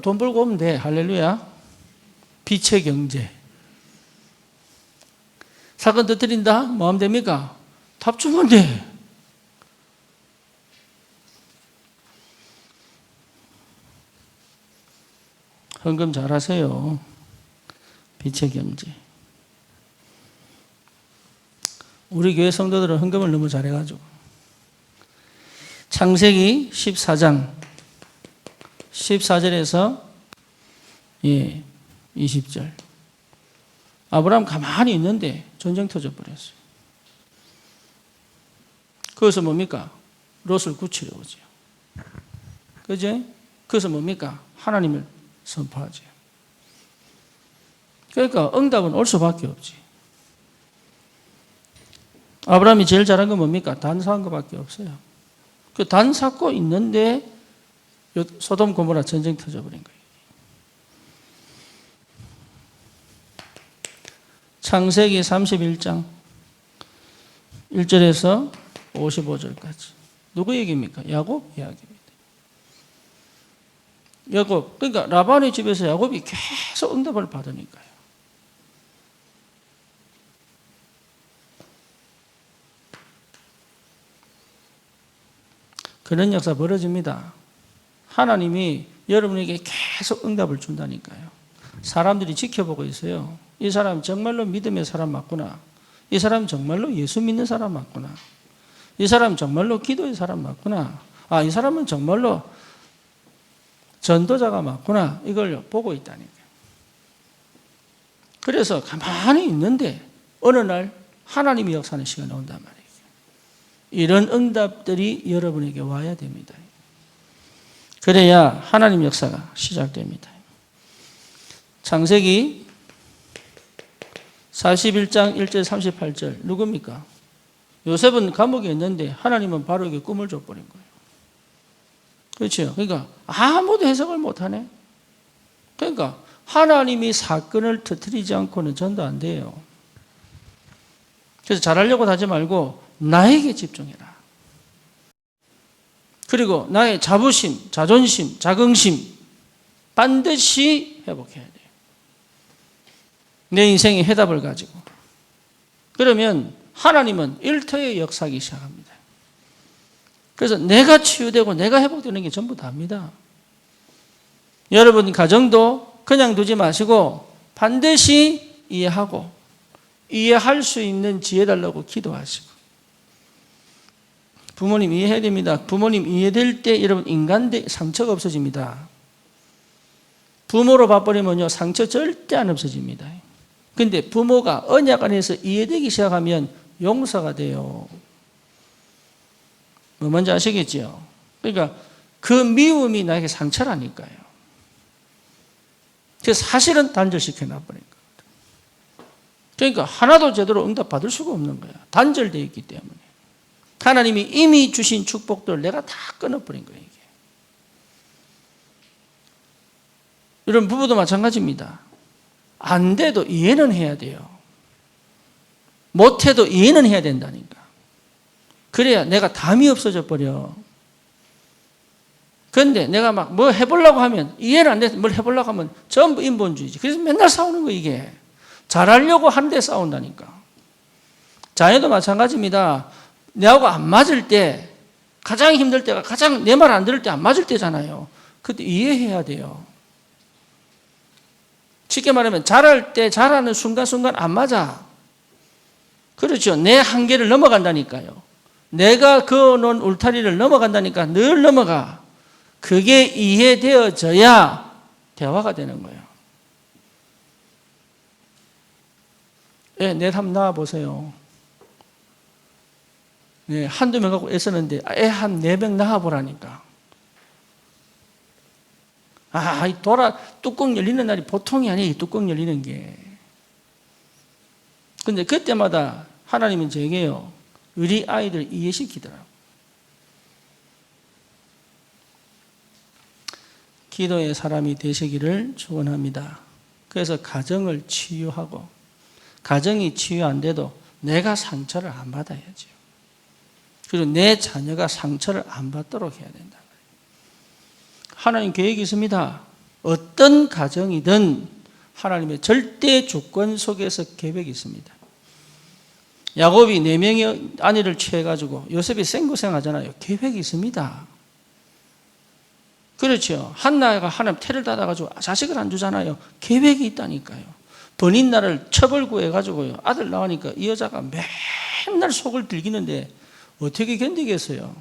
돈 벌고 오면 돼. 할렐루야. 빛의 경제. 사건 터뜨린다? 뭐 하면 됩니까? 답 주면 돼. 헌금 잘하세요. 빛의 경제. 우리 교회 성도들은 헌금을 너무 잘해가지고. 창세기 14장 14절에서 20절. 아브라함 가만히 있는데 전쟁 터져버렸어요. 그래서 뭡니까? 롯을 구치려 오죠. 그죠? 그래서 뭡니까? 하나님을 선포하죠. 그러니까 응답은 올 수밖에 없지. 아브라함이 제일 잘한 건 뭡니까? 단사한 것밖에 없어요. 그 단 쌓고 있는데 소돔 고모라 전쟁 터져버린 거예요. 창세기 31장 1절에서 55절까지. 누구 얘기입니까? 야곱 이야기입니다. 야곱, 그러니까 라반의 집에서 야곱이 계속 응답을 받으니까요. 그런 역사 벌어집니다. 하나님이 여러분에게 계속 응답을 준다니까요. 사람들이 지켜보고 있어요. 이 사람 정말로 믿음의 사람 맞구나. 이 사람 정말로 예수 믿는 사람 맞구나. 이 사람 정말로 기도의 사람 맞구나. 아, 이 사람은 정말로 전도자가 맞구나. 이걸 보고 있다니까요. 그래서 가만히 있는데 어느 날 하나님이 역사하는 시간이 온단 말이에요. 이런 응답들이 여러분에게 와야 됩니다. 그래야 하나님 역사가 시작됩니다. 창세기 41장 1절 38절 누굽니까? 요셉은 감옥에 있는데 하나님은 바로에게 꿈을 줘버린 거예요. 그렇죠? 그러니까 아무도 해석을 못하네. 그러니까 하나님이 사건을 터뜨리지 않고는 전도 안 돼요. 그래서 잘하려고 하지 말고 나에게 집중해라. 그리고 나의 자부심, 자존심, 자긍심 반드시 회복해야 돼요. 내 인생의 해답을 가지고. 그러면 하나님은 일터에 역사하기 시작합니다. 그래서 내가 치유되고 내가 회복되는 게 전부 다입니다. 여러분 가정도 그냥 두지 마시고 반드시 이해하고 이해할 수 있는 지혜 달라고 기도하시고. 부모님 이해해야 됩니다. 부모님 이해될 때 여러분 인간대 상처가 없어집니다. 부모로 봐버리면요 상처 절대 안 없어집니다. 근데 부모가 언약 안에서 이해되기 시작하면 용서가 돼요. 뭐 뭔지 아시겠죠? 그러니까 그 미움이 나에게 상처라니까요. 그래서 사실은 단절시켜 놔버린 거예요. 그러니까 하나도 제대로 응답 받을 수가 없는 거야. 단절되어 있기 때문에. 하나님이 이미 주신 축복들을 내가 다 끊어버린 거예요. 이게. 이런 부부도 마찬가지입니다. 안 돼도 이해는 해야 돼요. 못해도 이해는 해야 된다니까. 그래야 내가 담이 없어져 버려. 그런데 내가 막 뭐 해보려고 하면 이해는 안 돼서 뭘 해보려고 하면 전부 인본주의지. 그래서 맨날 싸우는 거 이게. 잘하려고 하는데 싸운다니까. 자녀도 마찬가지입니다. 내하고 안 맞을 때 가장 힘들 때가 가장 내 말 안 들을 때 안 맞을 때잖아요. 그때 이해해야 돼요. 쉽게 말하면 잘할 때 잘하는 순간순간 안 맞아. 그렇죠. 내 한계를 넘어간다니까요. 내가 그어놓은 울타리를 넘어간다니까 늘 넘어가. 그게 이해되어져야 대화가 되는 거예요. 네, 내 한번 나와보세요. 네, 한두 명 갖고 애쓰는데 애 한 4명 낳아보라니까. 이 뚜껑 열리는 날이 보통이 아니에요. 이 뚜껑 열리는 게. 근데 그때마다 하나님은 제게요. 우리 아이들 이해시키더라고요. 기도의 사람이 되시기를 축원합니다. 그래서 가정을 치유하고 가정이 치유 안 돼도 내가 상처를 안 받아야죠. 그리고 내 자녀가 상처를 안 받도록 해야 된다. 하나님 계획이 있습니다. 어떤 가정이든 하나님의 절대 주권 속에서 계획이 있습니다. 야곱이 4명의 아내를 취해가지고 요셉이 생고생하잖아요. 계획이 있습니다. 그렇죠. 한나가 하나님 태를 닫아가지고 자식을 안 주잖아요. 계획이 있다니까요. 번인날을 첩을 구해가지고요. 아들 나오니까 이 여자가 맨날 속을 들기는데 어떻게 견디겠어요?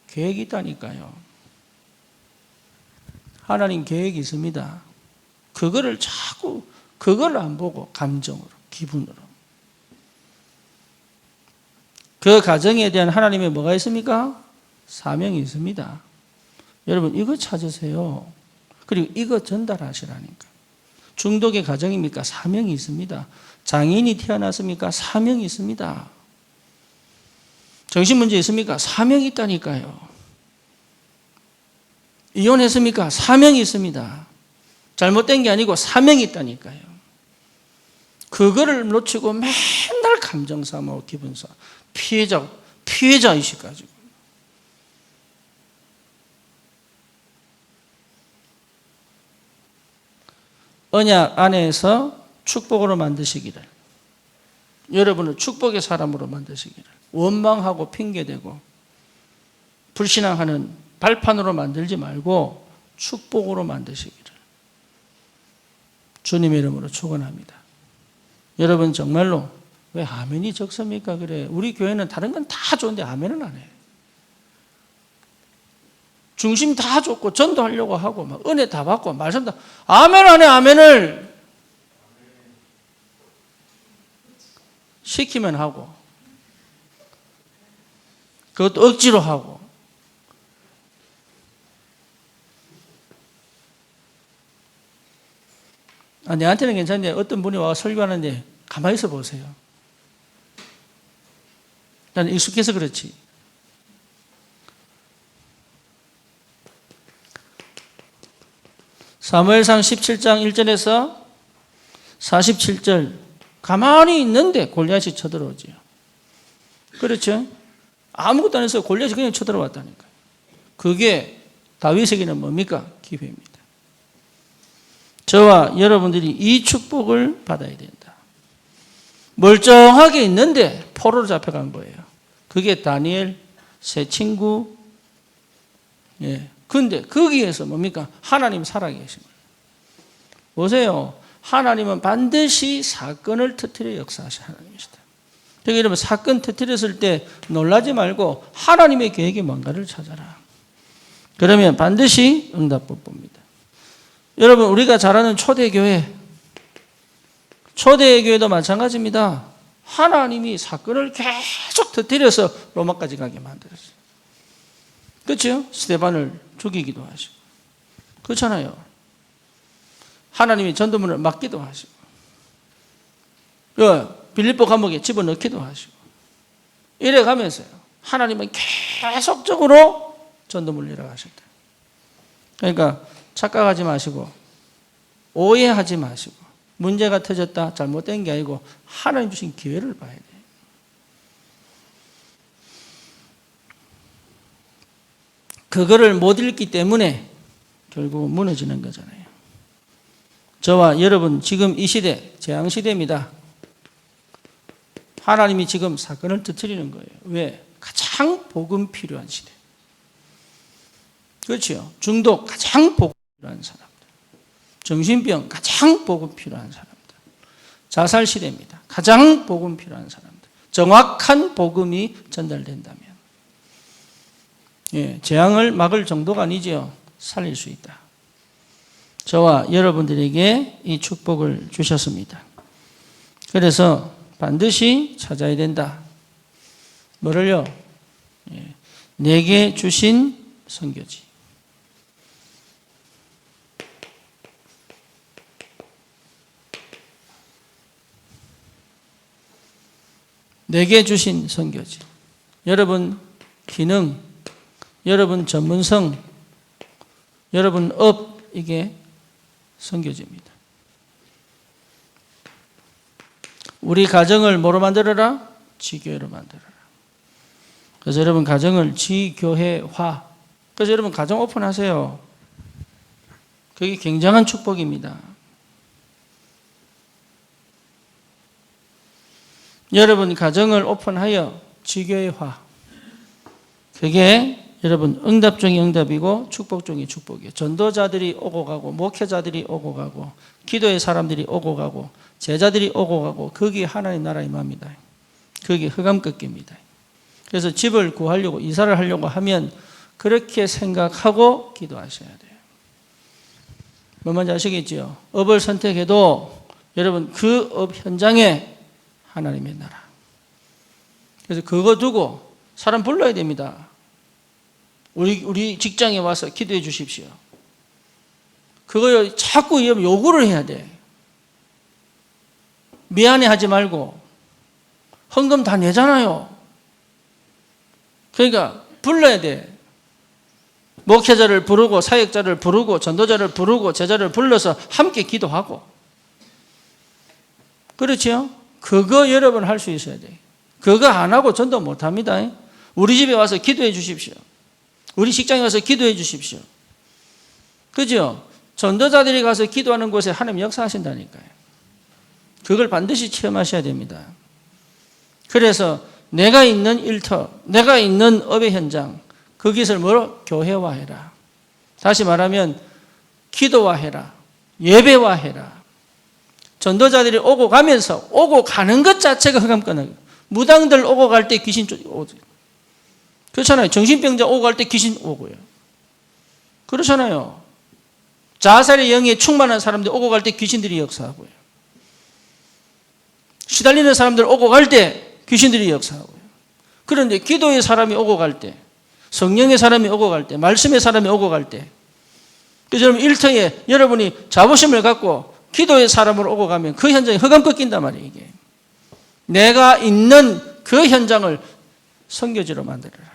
계획이 있다니까요. 하나님 계획이 있습니다. 그거를 자꾸 그걸 안 보고 감정으로, 기분으로. 그 가정에 대한 하나님의 뭐가 있습니까? 사명이 있습니다. 여러분 이거 찾으세요. 그리고 이거 전달하시라니까. 중독의 가정입니까? 사명이 있습니다. 장애인이 태어났습니까? 사명이 있습니다. 정신문제 있습니까? 사명이 있다니까요. 이혼했습니까? 사명이 있습니다. 잘못된 게 아니고 사명이 있다니까요. 그거를 놓치고 맨날 감정 싸움하고 기분 싸움. 피해자의식 가지고. 언약 안에서 축복으로 만드시기를. 여러분을 축복의 사람으로 만드시기를. 원망하고 핑계대고 불신앙하는 발판으로 만들지 말고 축복으로 만드시기를. 주님의 이름으로 축원합니다. 여러분 정말로 왜 아멘이 적습니까? 그래. 우리 교회는 다른 건 다 좋은데 아멘은 안 해. 중심 다 좋고 전도하려고 하고 막 은혜 다 받고 말씀 다 아멘 안 해. 아멘을. 시키면 하고, 그것도 억지로 하고. 내한테는 괜찮은데 어떤 분이 와서 설교하는데 가만히 있어 보세요. 나는 익숙해서 그렇지. 사무엘상 17장 1절에서 47절 가만히 있는데 골리앗이 쳐들어오지요. 그렇죠? 아무것도 안 해서 골리앗이 그냥 쳐들어왔다니까요. 그게 다윗에게는 뭡니까? 기회입니다. 저와 여러분들이 이 축복을 받아야 된다. 멀쩡하게 있는데 포로로 잡혀간 거예요. 그게 다니엘 세 친구. 예. 근데 거기에서 뭡니까? 하나님 살아계신 거예요. 보세요. 하나님은 반드시 사건을 터뜨려 역사하신 하나님이시다. 그러니까 여러분 사건 터뜨렸을 때 놀라지 말고 하나님의 계획이 뭔가를 찾아라. 그러면 반드시 응답을 봅니다. 여러분 우리가 잘 아는 초대교회, 초대교회도 마찬가지입니다. 하나님이 사건을 계속 터뜨려서 로마까지 가게 만들었어요. 그렇죠? 스데반을 죽이기도 하시고. 그렇잖아요. 하나님이 전도문을 막기도 하시고. 빌립보 감옥에 집어넣기도 하시고. 이래 가면서요. 하나님은 계속적으로 전도문을 이뤄가셨다. 그러니까 착각하지 마시고 오해하지 마시고 문제가 터졌다 잘못된 게 아니고 하나님 주신 기회를 봐야 돼요. 그거를 못 읽기 때문에 결국 무너지는 거잖아요. 저와 여러분 지금 이 시대 재앙시대입니다. 하나님이 지금 사건을 터뜨리는 거예요. 왜? 가장 복음 필요한 시대. 그렇죠. 중독 가장 복음 필요한 사람들. 정신병 가장 복음 필요한 사람들. 자살 시대입니다. 가장 복음 필요한 사람들. 정확한 복음이 전달된다면 재앙을 막을 정도가 아니죠. 살릴 수 있다. 저와 여러분들에게 이 축복을 주셨습니다. 그래서 반드시 찾아야 된다. 뭐를요? 내게 주신 선교지. 내게 주신 선교지. 여러분 기능, 여러분 전문성, 여러분 업, 이게 선교지입니다. 우리 가정을 뭐로 만들어라? 지교회로 만들어라. 그래서 여러분 가정을 지교회화. 그래서 여러분 가정 오픈하세요. 그게 굉장한 축복입니다. 여러분 가정을 오픈하여 지교회화. 그게 여러분 응답 중에 응답이고 축복 중에 축복이에요. 전도자들이 오고 가고 목회자들이 오고 가고 기도의 사람들이 오고 가고 제자들이 오고 가고 거기에 하나님 나라 임합니다. 그게 흑암꺾기입니다. 그래서 집을 구하려고 이사를 하려고 하면 그렇게 생각하고 기도하셔야 돼요. 뭐 뭔지 아시겠죠? 업을 선택해도 여러분 그 업 현장에 하나님의 나라. 그래서 그거 두고 사람 불러야 됩니다. 우리 직장에 와서 기도해 주십시오. 그거 자꾸 요구를 해야 돼. 미안해 하지 말고. 헌금 다 내잖아요. 그러니까 불러야 돼. 목회자를 부르고 사역자를 부르고 전도자를 부르고 제자를 불러서 함께 기도하고. 그렇죠? 그거 여러분 할 수 있어야 돼. 그거 안 하고 전도 못 합니다. 우리 집에 와서 기도해 주십시오. 우리 직장에 와서 기도해 주십시오. 그죠? 전도자들이 가서 기도하는 곳에 하나님 역사하신다니까요. 그걸 반드시 체험하셔야 됩니다. 그래서 내가 있는 일터, 내가 있는 업의 현장, 거기서 뭐로? 교회화해라. 다시 말하면 기도화해라. 예배화해라. 전도자들이 오고 가면서 오고 가는 것 자체가 흑암권은 무당들 오고 갈 때 귀신 오죠. 그렇잖아요. 정신병자 오고 갈 때 귀신 오고요. 그렇잖아요. 자살의 영에 충만한 사람들 오고 갈 때 귀신들이 역사하고요. 시달리는 사람들 오고 갈 때 귀신들이 역사하고요. 그런데 기도의 사람이 오고 갈 때, 성령의 사람이 오고 갈 때, 말씀의 사람이 오고 갈 때, 그래서 여러분 일터에 여러분이 자부심을 갖고 기도의 사람으로 오고 가면 그 현장이 흑암 꺾인단 말이에요. 이게 내가 있는 그 현장을 선교지로 만들어라.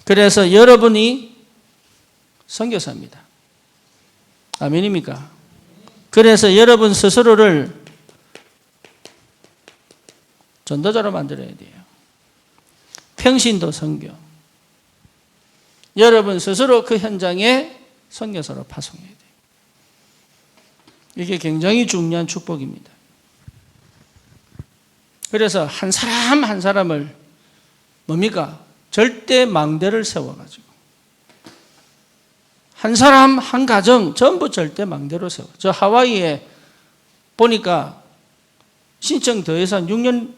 그래서 여러분이 선교사입니다. 아멘입니까? 그래서 여러분 스스로를 전도자로 만들어야 돼요. 평신도 선교. 여러분 스스로 그 현장에 선교사로 파송해야 돼요. 이게 굉장히 중요한 축복입니다. 그래서 한 사람 한 사람을 뭡니까? 절대 망대를 세워가지고 한 사람 한 가정 전부 절대 망대로 세워. 저 하와이에 보니까 신청 더해서 6년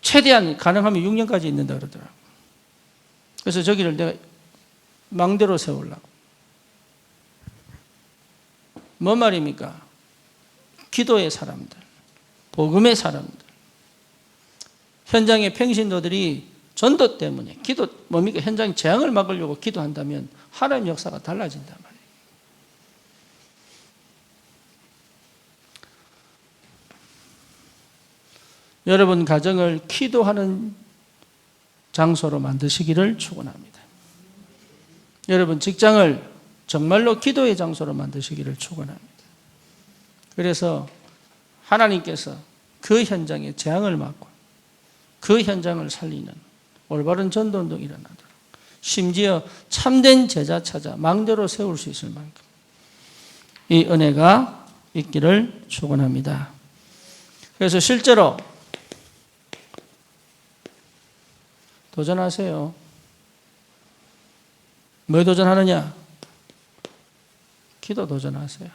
최대한 가능하면 6년까지 있는다 그러더라고요. 그래서 저기를 내가 망대로 세우려고. 뭔 말입니까? 기도의 사람들, 복음의 사람들, 현장의 평신도들이 전도 때문에 기도 뭡니까? 현장 재앙을 막으려고 기도한다면 하나님 역사가 달라진단 말이에요. 여러분 가정을 기도하는 장소로 만드시기를 축원합니다. 여러분 직장을 정말로 기도의 장소로 만드시기를 축원합니다. 그래서 하나님께서 그 현장에 재앙을 막고 그 현장을 살리는 올바른 전도운동이 일어나도록 심지어 참된 제자 찾아 망대로 세울 수 있을 만큼 이 은혜가 있기를 축원합니다. 그래서 실제로 도전하세요. 뭐 도전하느냐? 기도 도전하세요.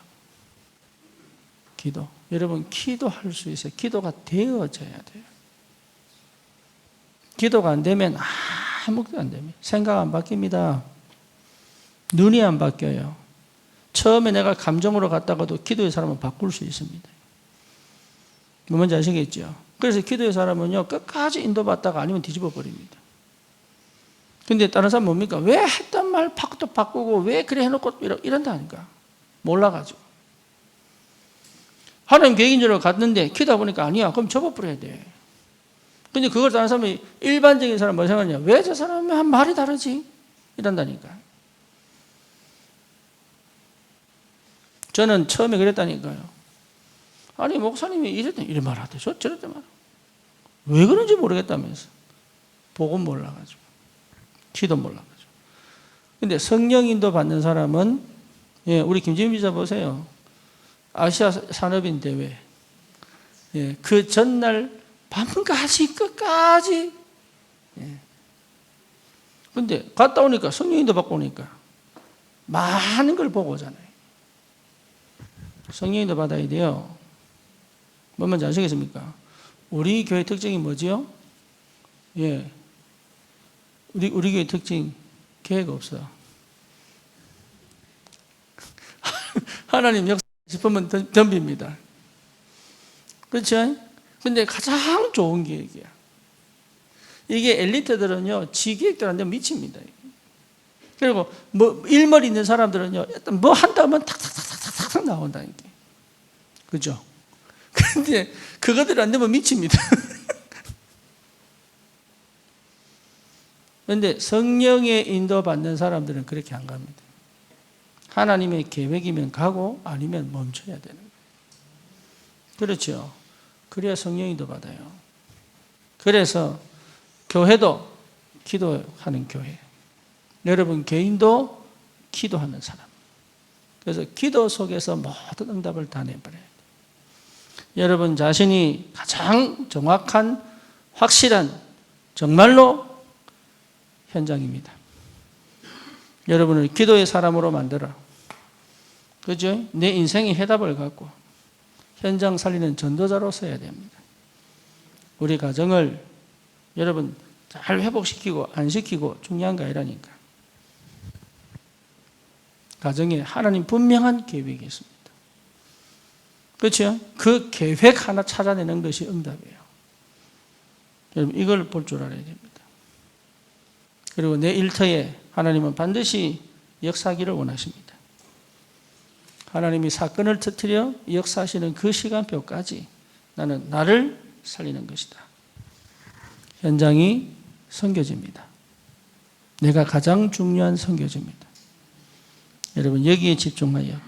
기도. 여러분 기도할 수 있어요. 기도가 되어져야 돼요. 기도가 안 되면 아무것도 안 됩니다. 생각 안 바뀝니다. 눈이 안 바뀌어요. 처음에 내가 감정으로 갔다가도 기도의 사람은 바꿀 수 있습니다. 뭔지 아시겠죠? 그래서 기도의 사람은요 끝까지 인도받다가 아니면 뒤집어 버립니다. 근데 다른 사람 뭡니까? 왜 했던 말 팍도 바꾸고 왜 그래 해놓고 이런다니까. 몰라가지고. 하나님 계획인 줄 알고 갔는데 기도하 보니까 아니야. 그럼 접어버려야 돼. 근데 그걸 다른 사람이 일반적인 사람 뭐 생각하냐? 왜 저 사람이 한 말이 다르지? 이런다니까. 저는 처음에 그랬다니까요. 아니 목사님이 이래 말하대. 저랬대 말. 왜 그런지 모르겠다면서. 복음 몰라가지고. 기도 몰라가지고. 근데 성령 인도 받는 사람은 우리 김지민 기자 보세요. 아시아 산업인 대회. 그 전날 밤까지 끝까지. 근데 갔다 오니까 성령 인도 받고 오니까 많은 걸 보고 오잖아요. 성령 인도 받아야 돼요. 뭔 말인지 아시겠습니까? 우리 교회 특징이 뭐지요? 우리 교회 특징 계획 없어요. 하나님 역사 싶으면 덤빕니다. 그렇죠? 근데 가장 좋은 계획이야. 이게 엘리트들은요, 지 계획들한테 미칩니다. 그리고 뭐 일머리 있는 사람들은요, 뭐 한다면 탁탁탁탁탁 나온다니까. 그죠? 근데 그것들 안 되면 미칩니다. 그런데 성령의 인도받는 사람들은 그렇게 안 갑니다. 하나님의 계획이면 가고 아니면 멈춰야 되는 거예요. 그렇죠. 그래야 성령 인도 받아요. 그래서 교회도 기도하는 교회. 여러분 개인도 기도하는 사람. 그래서 기도 속에서 모든 응답을 다 내버려야 돼요. 여러분 자신이 가장 정확한 확실한 정말로 현장입니다. 여러분을 기도의 사람으로 만들어. 그죠? 내 인생의 해답을 갖고 현장 살리는 전도자로 써야 됩니다. 우리 가정을 여러분 잘 회복시키고 안 시키고 중요한 거 아니라니까. 가정에 하나님 분명한 계획이 있습니다. 그렇죠? 그 계획 하나 찾아내는 것이 응답이에요. 여러분 이걸 볼 줄 알아야 됩니다. 그리고 내 일터에 하나님은 반드시 역사하기를 원하십니다. 하나님이 사건을 터뜨려 역사하시는 그 시간표까지 나는 나를 살리는 것이다. 현장이 선교지입니다. 내가 가장 중요한 선교지입니다. 여러분 여기에 집중하여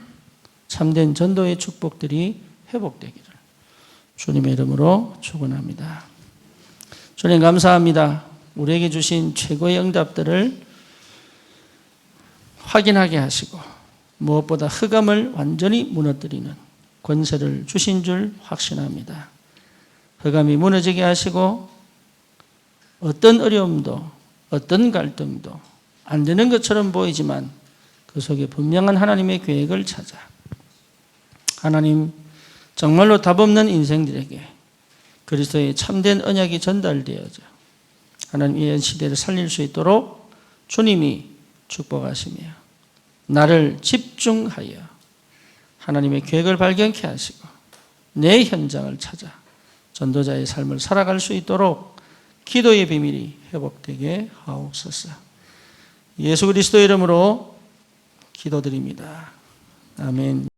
참된 전도의 축복들이 회복되기를 주님의 이름으로 축원합니다. 주님 감사합니다. 우리에게 주신 최고의 응답들을 확인하게 하시고 무엇보다 흑암을 완전히 무너뜨리는 권세를 주신 줄 확신합니다. 흑암이 무너지게 하시고 어떤 어려움도 어떤 갈등도 안 되는 것처럼 보이지만 그 속에 분명한 하나님의 계획을 찾아 하나님 정말로 답없는 인생들에게 그리스도의 참된 언약이 전달되어져 하나님 이 시대를 살릴 수 있도록 주님이 축복하시며 나를 집중하여 하나님의 계획을 발견케 하시고 내 현장을 찾아 전도자의 삶을 살아갈 수 있도록 기도의 비밀이 회복되게 하옵소서. 예수 그리스도의 이름으로 기도드립니다. 아멘.